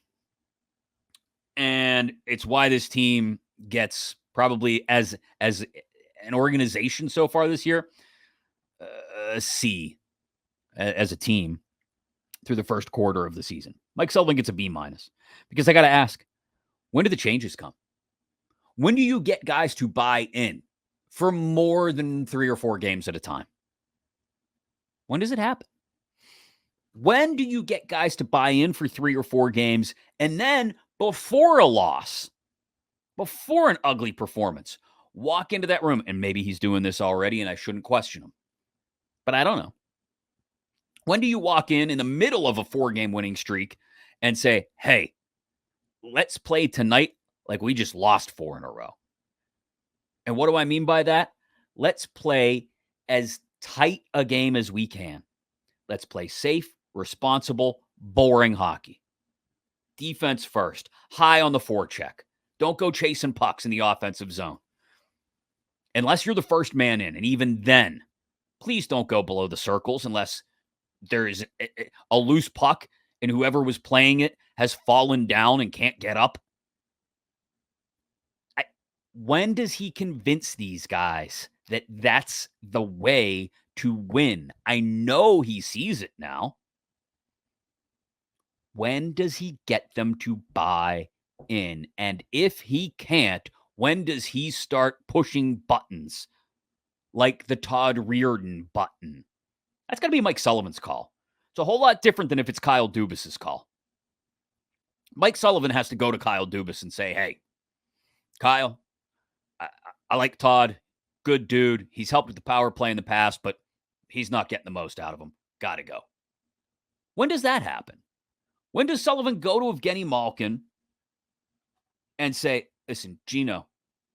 And it's why this team gets probably as an organization so far this year, a C as a team through the first quarter of the season. Mike Sullivan gets a B- because I got to ask, when do the changes come? When do you get guys to buy in for more than 3 or 4 games at a time? When does it happen? When do you get guys to buy in for 3 or 4 games and then before a loss, before an ugly performance, walk into that room, and maybe he's doing this already and I shouldn't question him, but I don't know. When do you walk in the middle of a 4-game winning streak and say, hey, let's play tonight like we just lost 4 in a row? And what do I mean by that? Let's play as tight a game as we can. Let's play safe, responsible, boring hockey. Defense first, high on the forecheck. Don't go chasing pucks in the offensive zone. Unless you're the first man in, and even then, please don't go below the circles unless there is a loose puck and whoever was playing it has fallen down and can't get up. When does he convince these guys that that's the way to win? I know he sees it now. When does he get them to buy in? And if he can't, When does he start pushing buttons like the Todd Reardon button? That's got to be Mike Sullivan's call. It's a whole lot different than if it's Kyle Dubas's call. Mike Sullivan has to go to Kyle Dubas and say, hey, Kyle, I like Todd. Good dude. He's helped with the power play in the past, but he's not getting the most out of him. Got to go. When does that happen? When does Sullivan go to Evgeny Malkin and say, listen, Gino,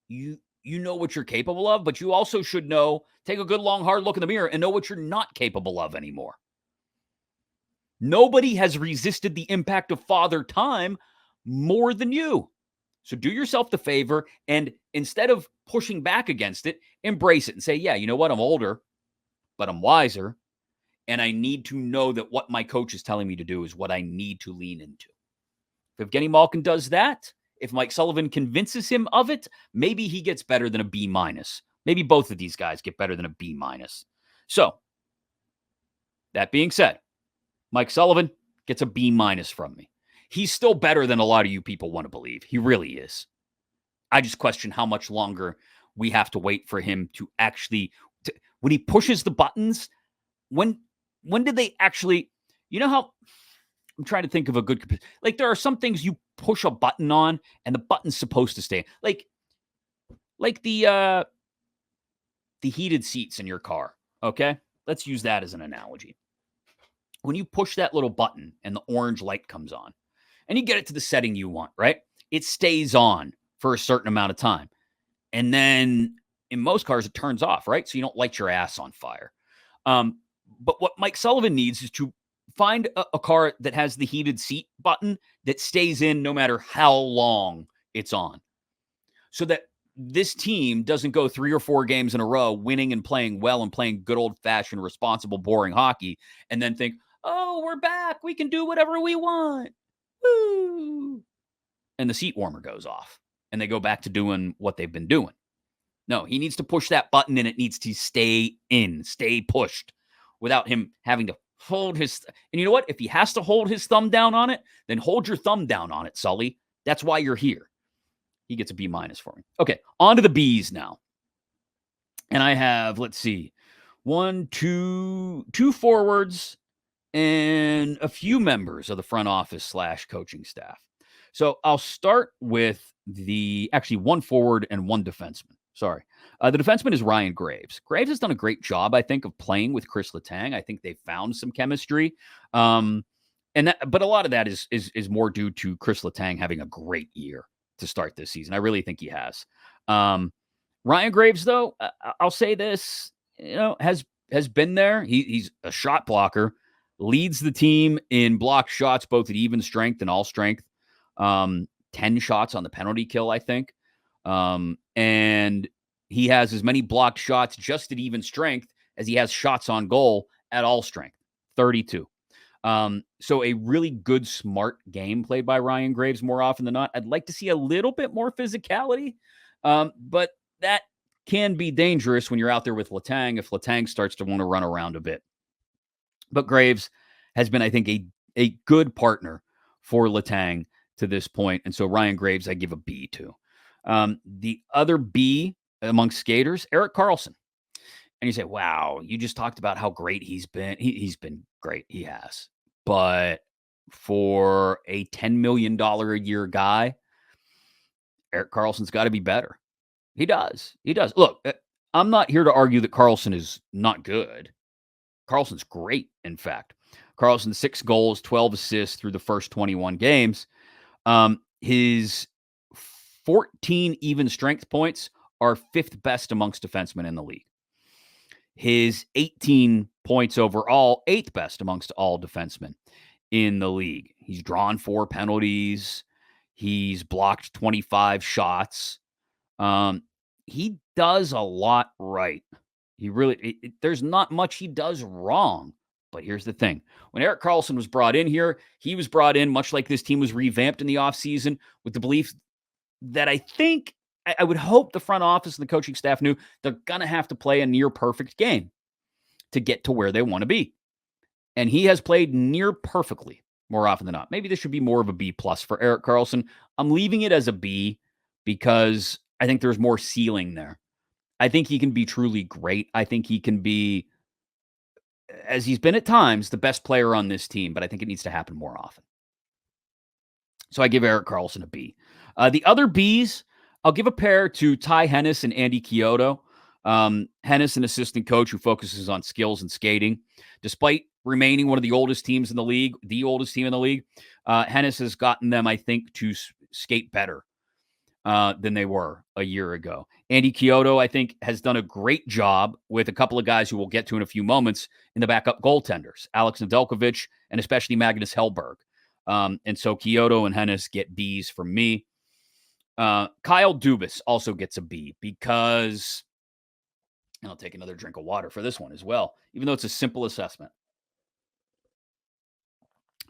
you know what you're capable of, but you also should know, take a good, long, hard look in the mirror and know what you're not capable of anymore. Nobody has resisted the impact of Father Time more than you. So do yourself the favor, and instead of pushing back against it, embrace it and say, yeah, you know what? I'm older, but I'm wiser, and I need to know that what my coach is telling me to do is what I need to lean into. If Evgeny Malkin does that, if Mike Sullivan convinces him of it, maybe he gets better than a B-. Maybe both of these guys get better than a B-. So, that being said, Mike Sullivan gets a B- from me. He's still better than a lot of you people want to believe. He really is. I just question how much longer we have to wait for him to actually, when he pushes the buttons, when did they actually, you know how, I'm trying to think of a good, like there are some things you push a button on and the button's supposed to stay. Like the heated seats in your car, okay? Let's use that as an analogy. When you push that little button and the orange light comes on and you get it to the setting you want, right? It stays on for a certain amount of time. And then in most cars, it turns off, right? So you don't light your ass on fire. But what Mike Sullivan needs is to find a car that has the heated seat button that stays in no matter how long it's on. So that this team doesn't go 3 or 4 games in a row winning and playing well and playing good old-fashioned, responsible, boring hockey and then think, oh, we're back. We can do whatever we want. Woo! And the seat warmer goes off and they go back to doing what they've been doing. No, he needs to push that button and it needs to stay in, stay pushed without him having to hold his. And you know what? If he has to hold his thumb down on it, then hold your thumb down on it, Sully. That's why you're here. He gets a B- for me. Okay, on to the B's now. And I have, let's see, two forwards and a few members of the front office / coaching staff. So I'll start with actually one forward and one defenseman. Sorry. The defenseman is Ryan Graves. Graves has done a great job, I think, of playing with Chris Letang. I think they found some chemistry. But a lot of that is more due to Chris Letang having a great year to start this season. I really think he has. Ryan Graves, though, I'll say this, has been there. He's a shot blocker, leads the team in blocked shots, both at even strength and all strength. 10 shots on the penalty kill, I think. And he has as many blocked shots just at even strength as he has shots on goal at all strength, 32. So a really good, smart game played by Ryan Graves more often than not. I'd like to see a little bit more physicality, but that can be dangerous when you're out there with Letang if Letang starts to want to run around a bit. But Graves has been, I think, a good partner for Letang to this point. And so Ryan Graves, I give a B to. The other B amongst skaters, Erik Karlsson. And you say, wow, you just talked about how great he's been. He's been great. He has. But for a $10 million a year guy, Erik Karlsson's got to be better. He does. He does. Look, I'm not here to argue that Karlsson is not good. Karlsson's great, in fact. Karlsson, 6 goals, 12 assists through the first 21 games. His 14 even strength points are 5th best amongst defensemen in the league. His 18 points overall, 8th best amongst all defensemen in the league. He's drawn 4 penalties. He's blocked 25 shots. He does a lot right. He really, there's not much he does wrong. But here's the thing. When Erik Karlsson was brought in here, he was brought in much like this team was revamped in the offseason with the belief that I would hope the front office and the coaching staff knew they're going to have to play a near perfect game to get to where they want to be. And he has played near perfectly more often than not. Maybe this should be more of a B+ for Erik Karlsson. I'm leaving it as a B because I think there's more ceiling there. I think he can be truly great. I think he can be, as he's been at times, the best player on this team, but I think it needs to happen more often. So I give Erik Karlsson a B. The other Bs, I'll give a pair to Ty Hennis and Andy Chiodo. Hennis, an assistant coach who focuses on skills and skating. Despite remaining one of the oldest teams in the league, the oldest team in the league, Hennis has gotten them, I think, to skate better than they were a year ago. Andy Chiodo, I think, has done a great job with a couple of guys who we'll get to in a few moments in the backup goaltenders, Alex Nedeljkovic and especially Magnus Hellberg. And so Chiodo and Hennis get Bs from me. Kyle Dubas also gets a B because, and I'll take another drink of water for this one as well, even though it's a simple assessment.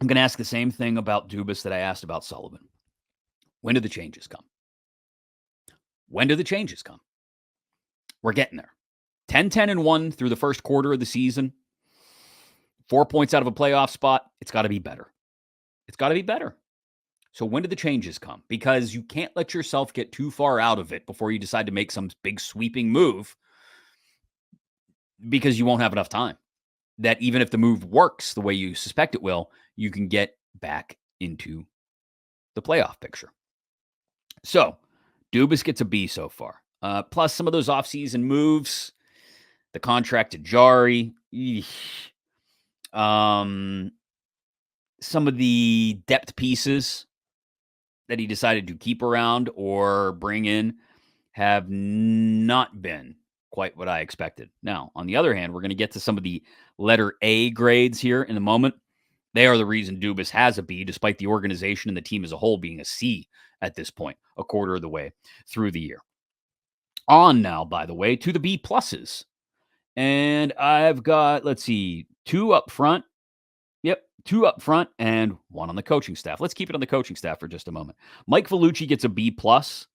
I'm going to ask the same thing about Dubas that I asked about Sullivan. When do the changes come? When do the changes come? We're getting there. 10-10-1 through the first quarter of the season. 4 points out of a playoff spot. It's got to be better. It's got to be better. So when do the changes come? Because you can't let yourself get too far out of it before you decide to make some big sweeping move, because you won't have enough time. That even if the move works the way you suspect it will, you can get back into the playoff picture. So Dubas gets a B so far. Plus some of those offseason moves, the contract to Jari, some of the depth pieces that he decided to keep around or bring in have not been quite what I expected. Now, on the other hand, we're going to get to some of the letter A grades here in a moment. They are the reason Dubas has a B, despite the organization and the team as a whole being a C at this point, a quarter of the way through the year. On now, by the way, to the B pluses. And I've got, let's see, 2 up front. Yep, 2 up front and 1 on the coaching staff. Let's keep it on the coaching staff for just a moment. Mike Vellucci gets a B plus,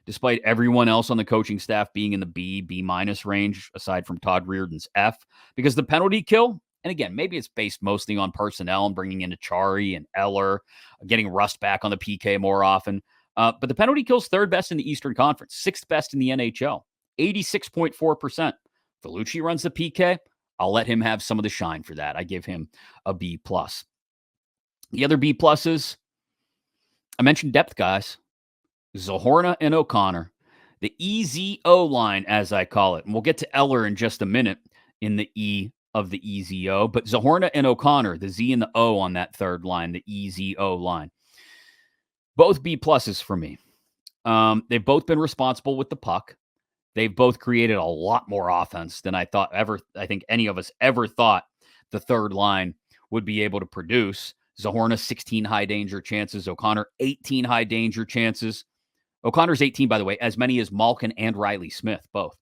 despite everyone else on the coaching staff being in the B minus range, aside from Todd Reardon's F, because the penalty kill, and again, maybe it's based mostly on personnel and bringing in Achari and Eller, getting Rust back on the PK more often. But the penalty kill's 3rd best in the Eastern Conference, 6th best in the NHL, 86.4%. Vellucci runs the PK. I'll let him have some of the shine for that. I give him a B plus. The other B pluses, I mentioned depth guys, Zohorna and O'Connor, the EZO line, as I call it. And we'll get to Eller in just a minute in the E of the EZO, but Zohorna and O'Connor, the Z and the O on that 3rd line, the EZO line. Both B pluses for me. They've both been responsible with the puck. They've both created a lot more offense than I think any of us ever thought the 3rd line would be able to produce. Zohorna, 16 high danger chances. O'Connor, 18 high danger chances. O'Connor's 18, by the way, as many as Malkin and Riley Smith, both.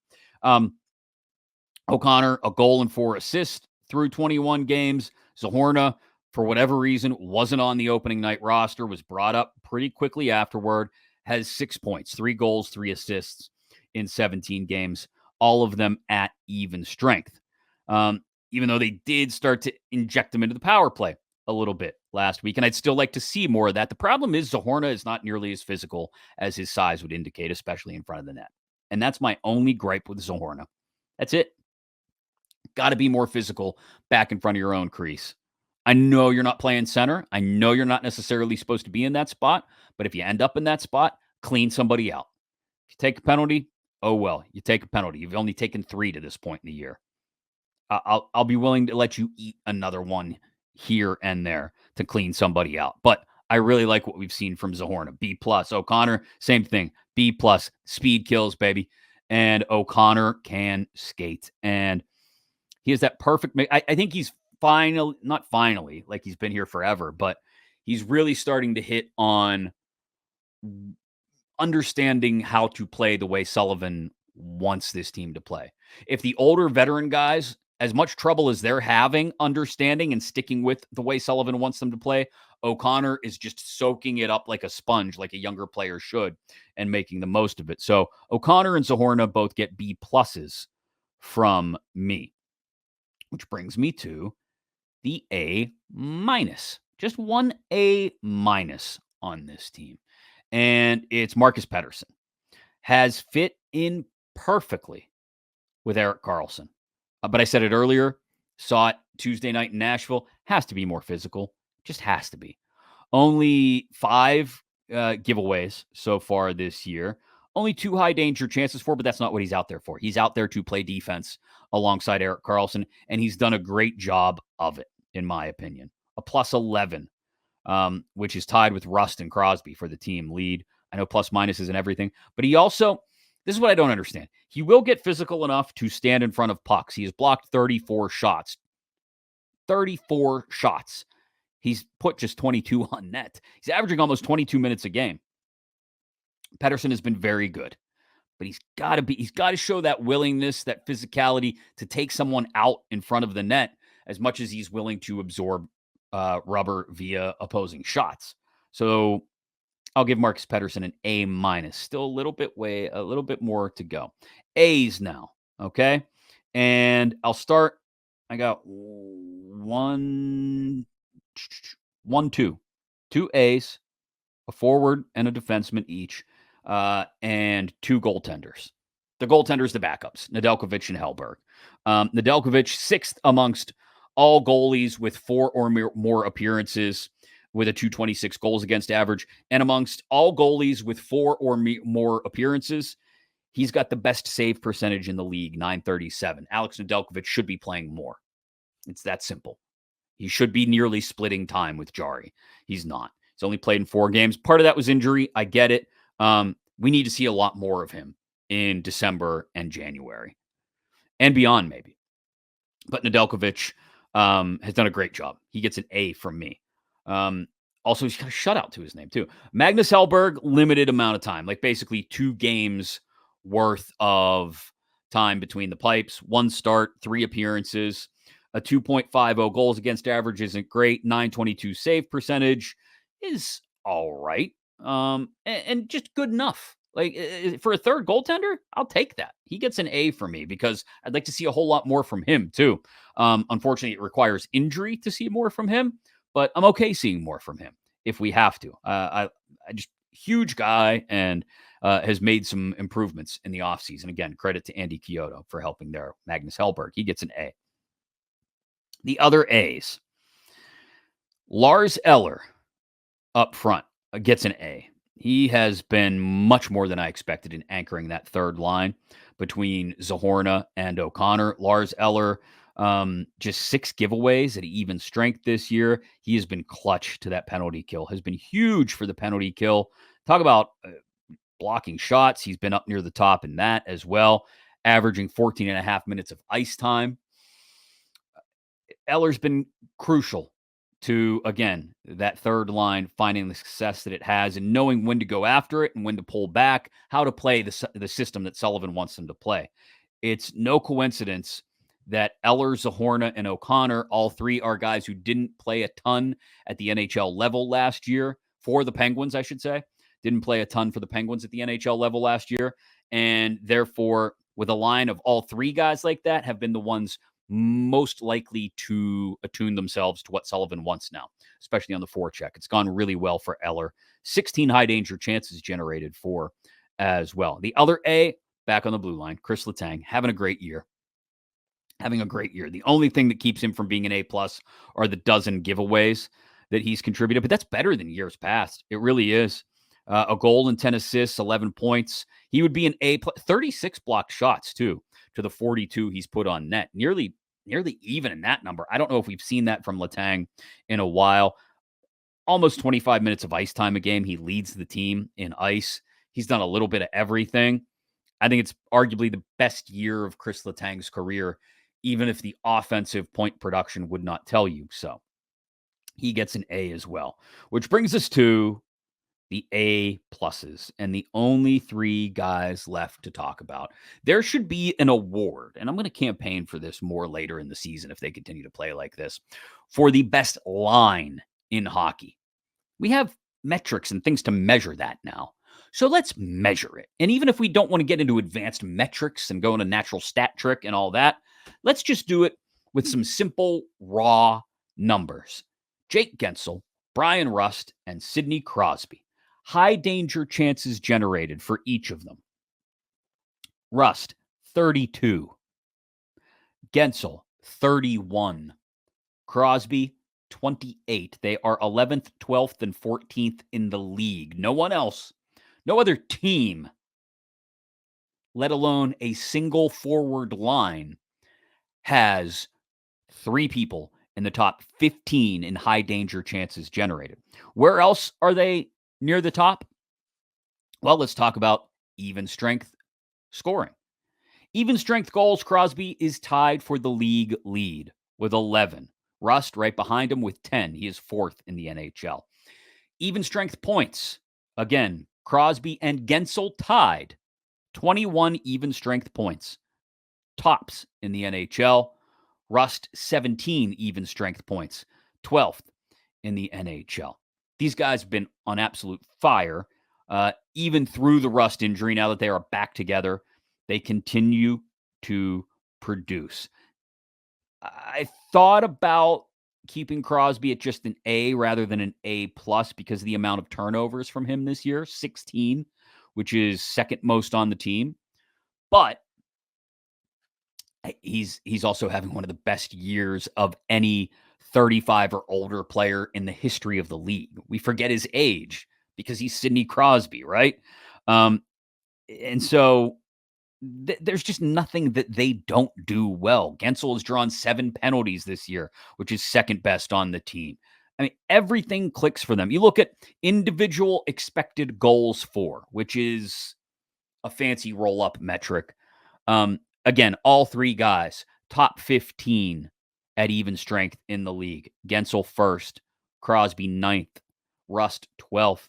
O'Connor, a goal and 4 assists through 21 games. Zohorna, for whatever reason, wasn't on the opening night roster, was brought up pretty quickly afterward, has 6 points, 3 goals, 3 assists in 17 games, all of them at even strength. Even though they did start to inject them into the power play a little bit last week, and I'd still like to see more of that. The problem is Zohorna is not nearly as physical as his size would indicate, especially in front of the net. And that's my only gripe with Zohorna. That's it. Got to be more physical back in front of your own crease. I know you're not playing center. I know you're not necessarily supposed to be in that spot, but if you end up in that spot, clean somebody out. If you take a penalty, oh well, you take a penalty. You've only taken 3 to this point in the year. I'll be willing to let you eat another one here and there to clean somebody out. But I really like what we've seen from Zohorna. B plus. O'Connor, same thing. B plus. Speed kills, baby. And O'Connor can skate. And he has that perfect. I think he's not finally, like he's been here forever, but he's really starting to hit on understanding how to play the way Sullivan wants this team to play. If the older veteran guys, as much trouble as they're having understanding and sticking with the way Sullivan wants them to play, O'Connor is just soaking it up like a sponge, like a younger player should, and making the most of it. So O'Connor and Zohorna both get B pluses from me, which brings me to the A minus. Just 1 A minus on this team. And it's Marcus Pettersson. has fit in perfectly with Erik Karlsson. But I said it earlier, saw it Tuesday night in Nashville, has to be more physical, just has to be. Only 5 giveaways so far this year. Only 2 high danger chances for, but that's not what he's out there for. He's out there to play defense alongside Erik Karlsson, and he's done a great job of it, in my opinion. A plus 11, which is tied with Rust and Crosby for the team lead. I know plus minus isn't everything, but he also, this is what I don't understand. He will get physical enough to stand in front of pucks. He has blocked 34 shots. 34 shots. He's put just 22 on net. He's averaging almost 22 minutes a game. Pettersson has been very good, but he's got to show that willingness, that physicality to take someone out in front of the net as much as he's willing to absorb rubber via opposing shots. So I'll give Marcus Pettersson an A minus. Still a little bit more to go. A's now, okay? And I'll start. I got two A's, a forward and a defenseman each, and 2 goaltenders. The goaltenders, the backups, Nedeljkovic and Hellberg. Nedeljkovic, 6th amongst all goalies with 4 or more appearances with a 226 goals against average. And amongst all goalies with 4 or more appearances, he's got the best save percentage in the league, 937. Alex Nedeljkovic should be playing more. It's that simple. He should be nearly splitting time with Jari. He's not. He's only played in 4 games. Part of that was injury. I get it. We need to see a lot more of him in December and January and beyond, maybe. But Nedeljkovic has done a great job. He gets an A from me. Also, he's got a shutout to his name, too. Magnus Hellberg, limited amount of time, like basically 2 games worth of time between the pipes. 1 start, 3 appearances. A 2.50 goals against average isn't great. 922 save percentage is all right. And just good enough. Like for a third goaltender, I'll take that. He gets an A for me because I'd like to see a whole lot more from him too. Unfortunately, it requires injury to see more from him, but I'm okay seeing more from him if we have to. I just huge guy and has made some improvements in the offseason. Again, credit to Andy Chiodo for helping there. Magnus Hellberg, he gets an A. The other A's. Lars Eller up front gets an A. He has been much more than I expected in anchoring that third line between Zahorna and O'Connor. Lars Eller, just 6 giveaways at even strength this year. He has been clutch to that penalty kill, has been huge for the penalty kill. Talk about blocking shots. He's been up near the top in that as well, averaging 14 and a half minutes of ice time. Eller's been crucial to, again, that third line finding the success that it has and knowing when to go after it and when to pull back, how to play the system that Sullivan wants them to play. It's no coincidence that Eller, Zahorna, and O'Connor, all 3 are guys who didn't play a ton at the NHL level last year for the Penguins, I should say. Didn't play a ton for the Penguins at the NHL level last year. And therefore, with a line of all 3 guys like that, have been the ones most likely to attune themselves to what Sullivan wants now, especially on the forecheck. It's gone really well for Eller. 16 high danger chances generated for as well. The other A, back on the blue line, Chris Letang, having a great year. The only thing that keeps him from being an A+ are the dozen giveaways that he's contributed, but that's better than years past. It really is. A goal and 10 assists, 11 points. He would be an A+, 36 blocked shots, too, to the 42 he's put on net. Nearly even in that number. I don't know if we've seen that from Letang in a while. Almost 25 minutes of ice time a game. He leads the team in ice. He's done a little bit of everything. I think it's arguably the best year of Chris Letang's career, even if the offensive point production would not tell you so. He gets an A as well, which brings us to the A pluses and the only 3 guys left to talk about. There should be an award, and I'm going to campaign for this more later in the season if they continue to play like this, for the best line in hockey. We have metrics and things to measure that now. So let's measure it. And even if we don't want to get into advanced metrics and go into natural stat trick and all that, let's just do it with some simple, raw numbers. Jake Gensel, Brian Rust, and Sidney Crosby. High danger chances generated for each of them. Rust, 32. Gensel, 31. Crosby, 28. They are 11th, 12th, and 14th in the league. No one else, no other team, let alone a single forward line, has 3 people in the top 15 in high danger chances generated. Where else are they near the top? Well, let's talk about even strength scoring. Even strength goals, Crosby is tied for the league lead with 11. Rust right behind him with 10. He is 4th in the NHL. Even strength points. Again, Crosby and Gensel tied. 21 even strength points. Tops in the NHL. Rust, 17 even strength points. 12th in the NHL. These guys have been on absolute fire, even through the Rust injury. Now that they are back together, they continue to produce. I thought about keeping Crosby at just an A rather than an A plus because of the amount of turnovers from him this year, 16, which is second most on the team. But he's also having one of the best years of any 35 or older player in the history of the league. We forget his age because he's Sidney Crosby, right? And so there's just nothing that they don't do well. Gensel has drawn 7 penalties this year, which is second best on the team. I mean, everything clicks for them. You look at individual expected goals for, which is a fancy roll-up metric. Again, all 3 guys, top 15 at even strength in the league. Gensel 1st, Crosby 9th, Rust 12th.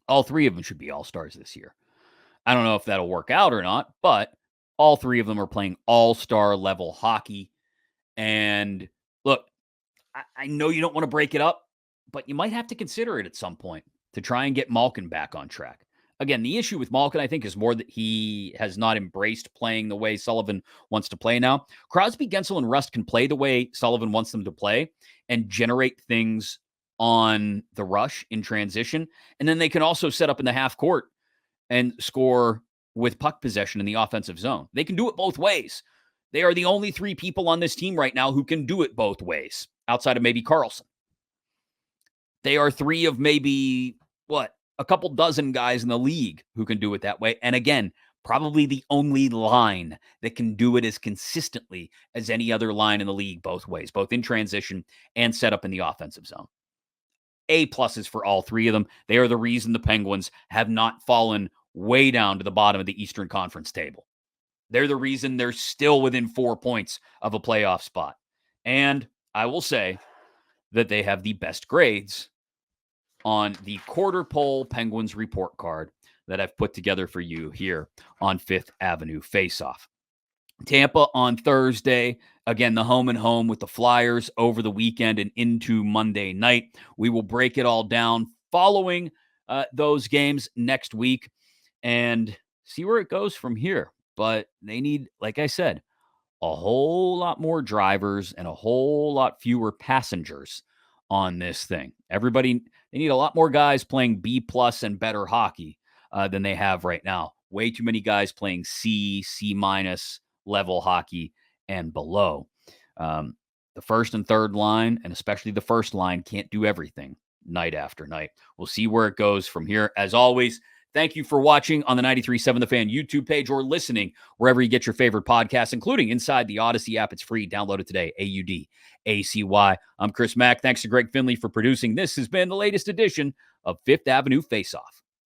All 3 of them should be all-stars this year. I don't know if that'll work out or not, but all 3 of them are playing all-star level hockey. And look, I know you don't want to break it up, but you might have to consider it at some point to try and get Malkin back on track. Again, the issue with Malkin, I think, is more that he has not embraced playing the way Sullivan wants to play now. Crosby, Gensel, and Rust can play the way Sullivan wants them to play and generate things on the rush in transition. And then they can also set up in the half court and score with puck possession in the offensive zone. They can do it both ways. They are the only 3 people on this team right now who can do it both ways, outside of maybe Carlson. They are 3 of maybe, a couple dozen guys in the league who can do it that way. And again, probably the only line that can do it as consistently as any other line in the league both ways, both in transition and set up in the offensive zone. A pluses for all 3 of them. They are the reason the Penguins have not fallen way down to the bottom of the Eastern Conference table. They're the reason they're still within 4 points of a playoff spot. And I will say that they have the best grades on the quarter pole Penguins report card that I've put together for you here on Fifth Avenue Faceoff. Tampa on Thursday. Again, the home and home with the Flyers over the weekend and into Monday night. We will break it all down following those games next week and see where it goes from here. But they need, like I said, a whole lot more drivers and a whole lot fewer passengers on this thing. They need a lot more guys playing B plus and better hockey than they have right now. Way too many guys playing C minus level hockey and below. The first and third line, and especially the first line, can't do everything night after night. We'll see where it goes from here. As always, thank you for watching on the 93.7 The Fan YouTube page or listening wherever you get your favorite podcasts, including inside the Odyssey app. It's free. Download it today. AUDACY. I'm Chris Mack. Thanks to Greg Finley for producing. This has been the latest edition of Fifth Avenue Faceoff.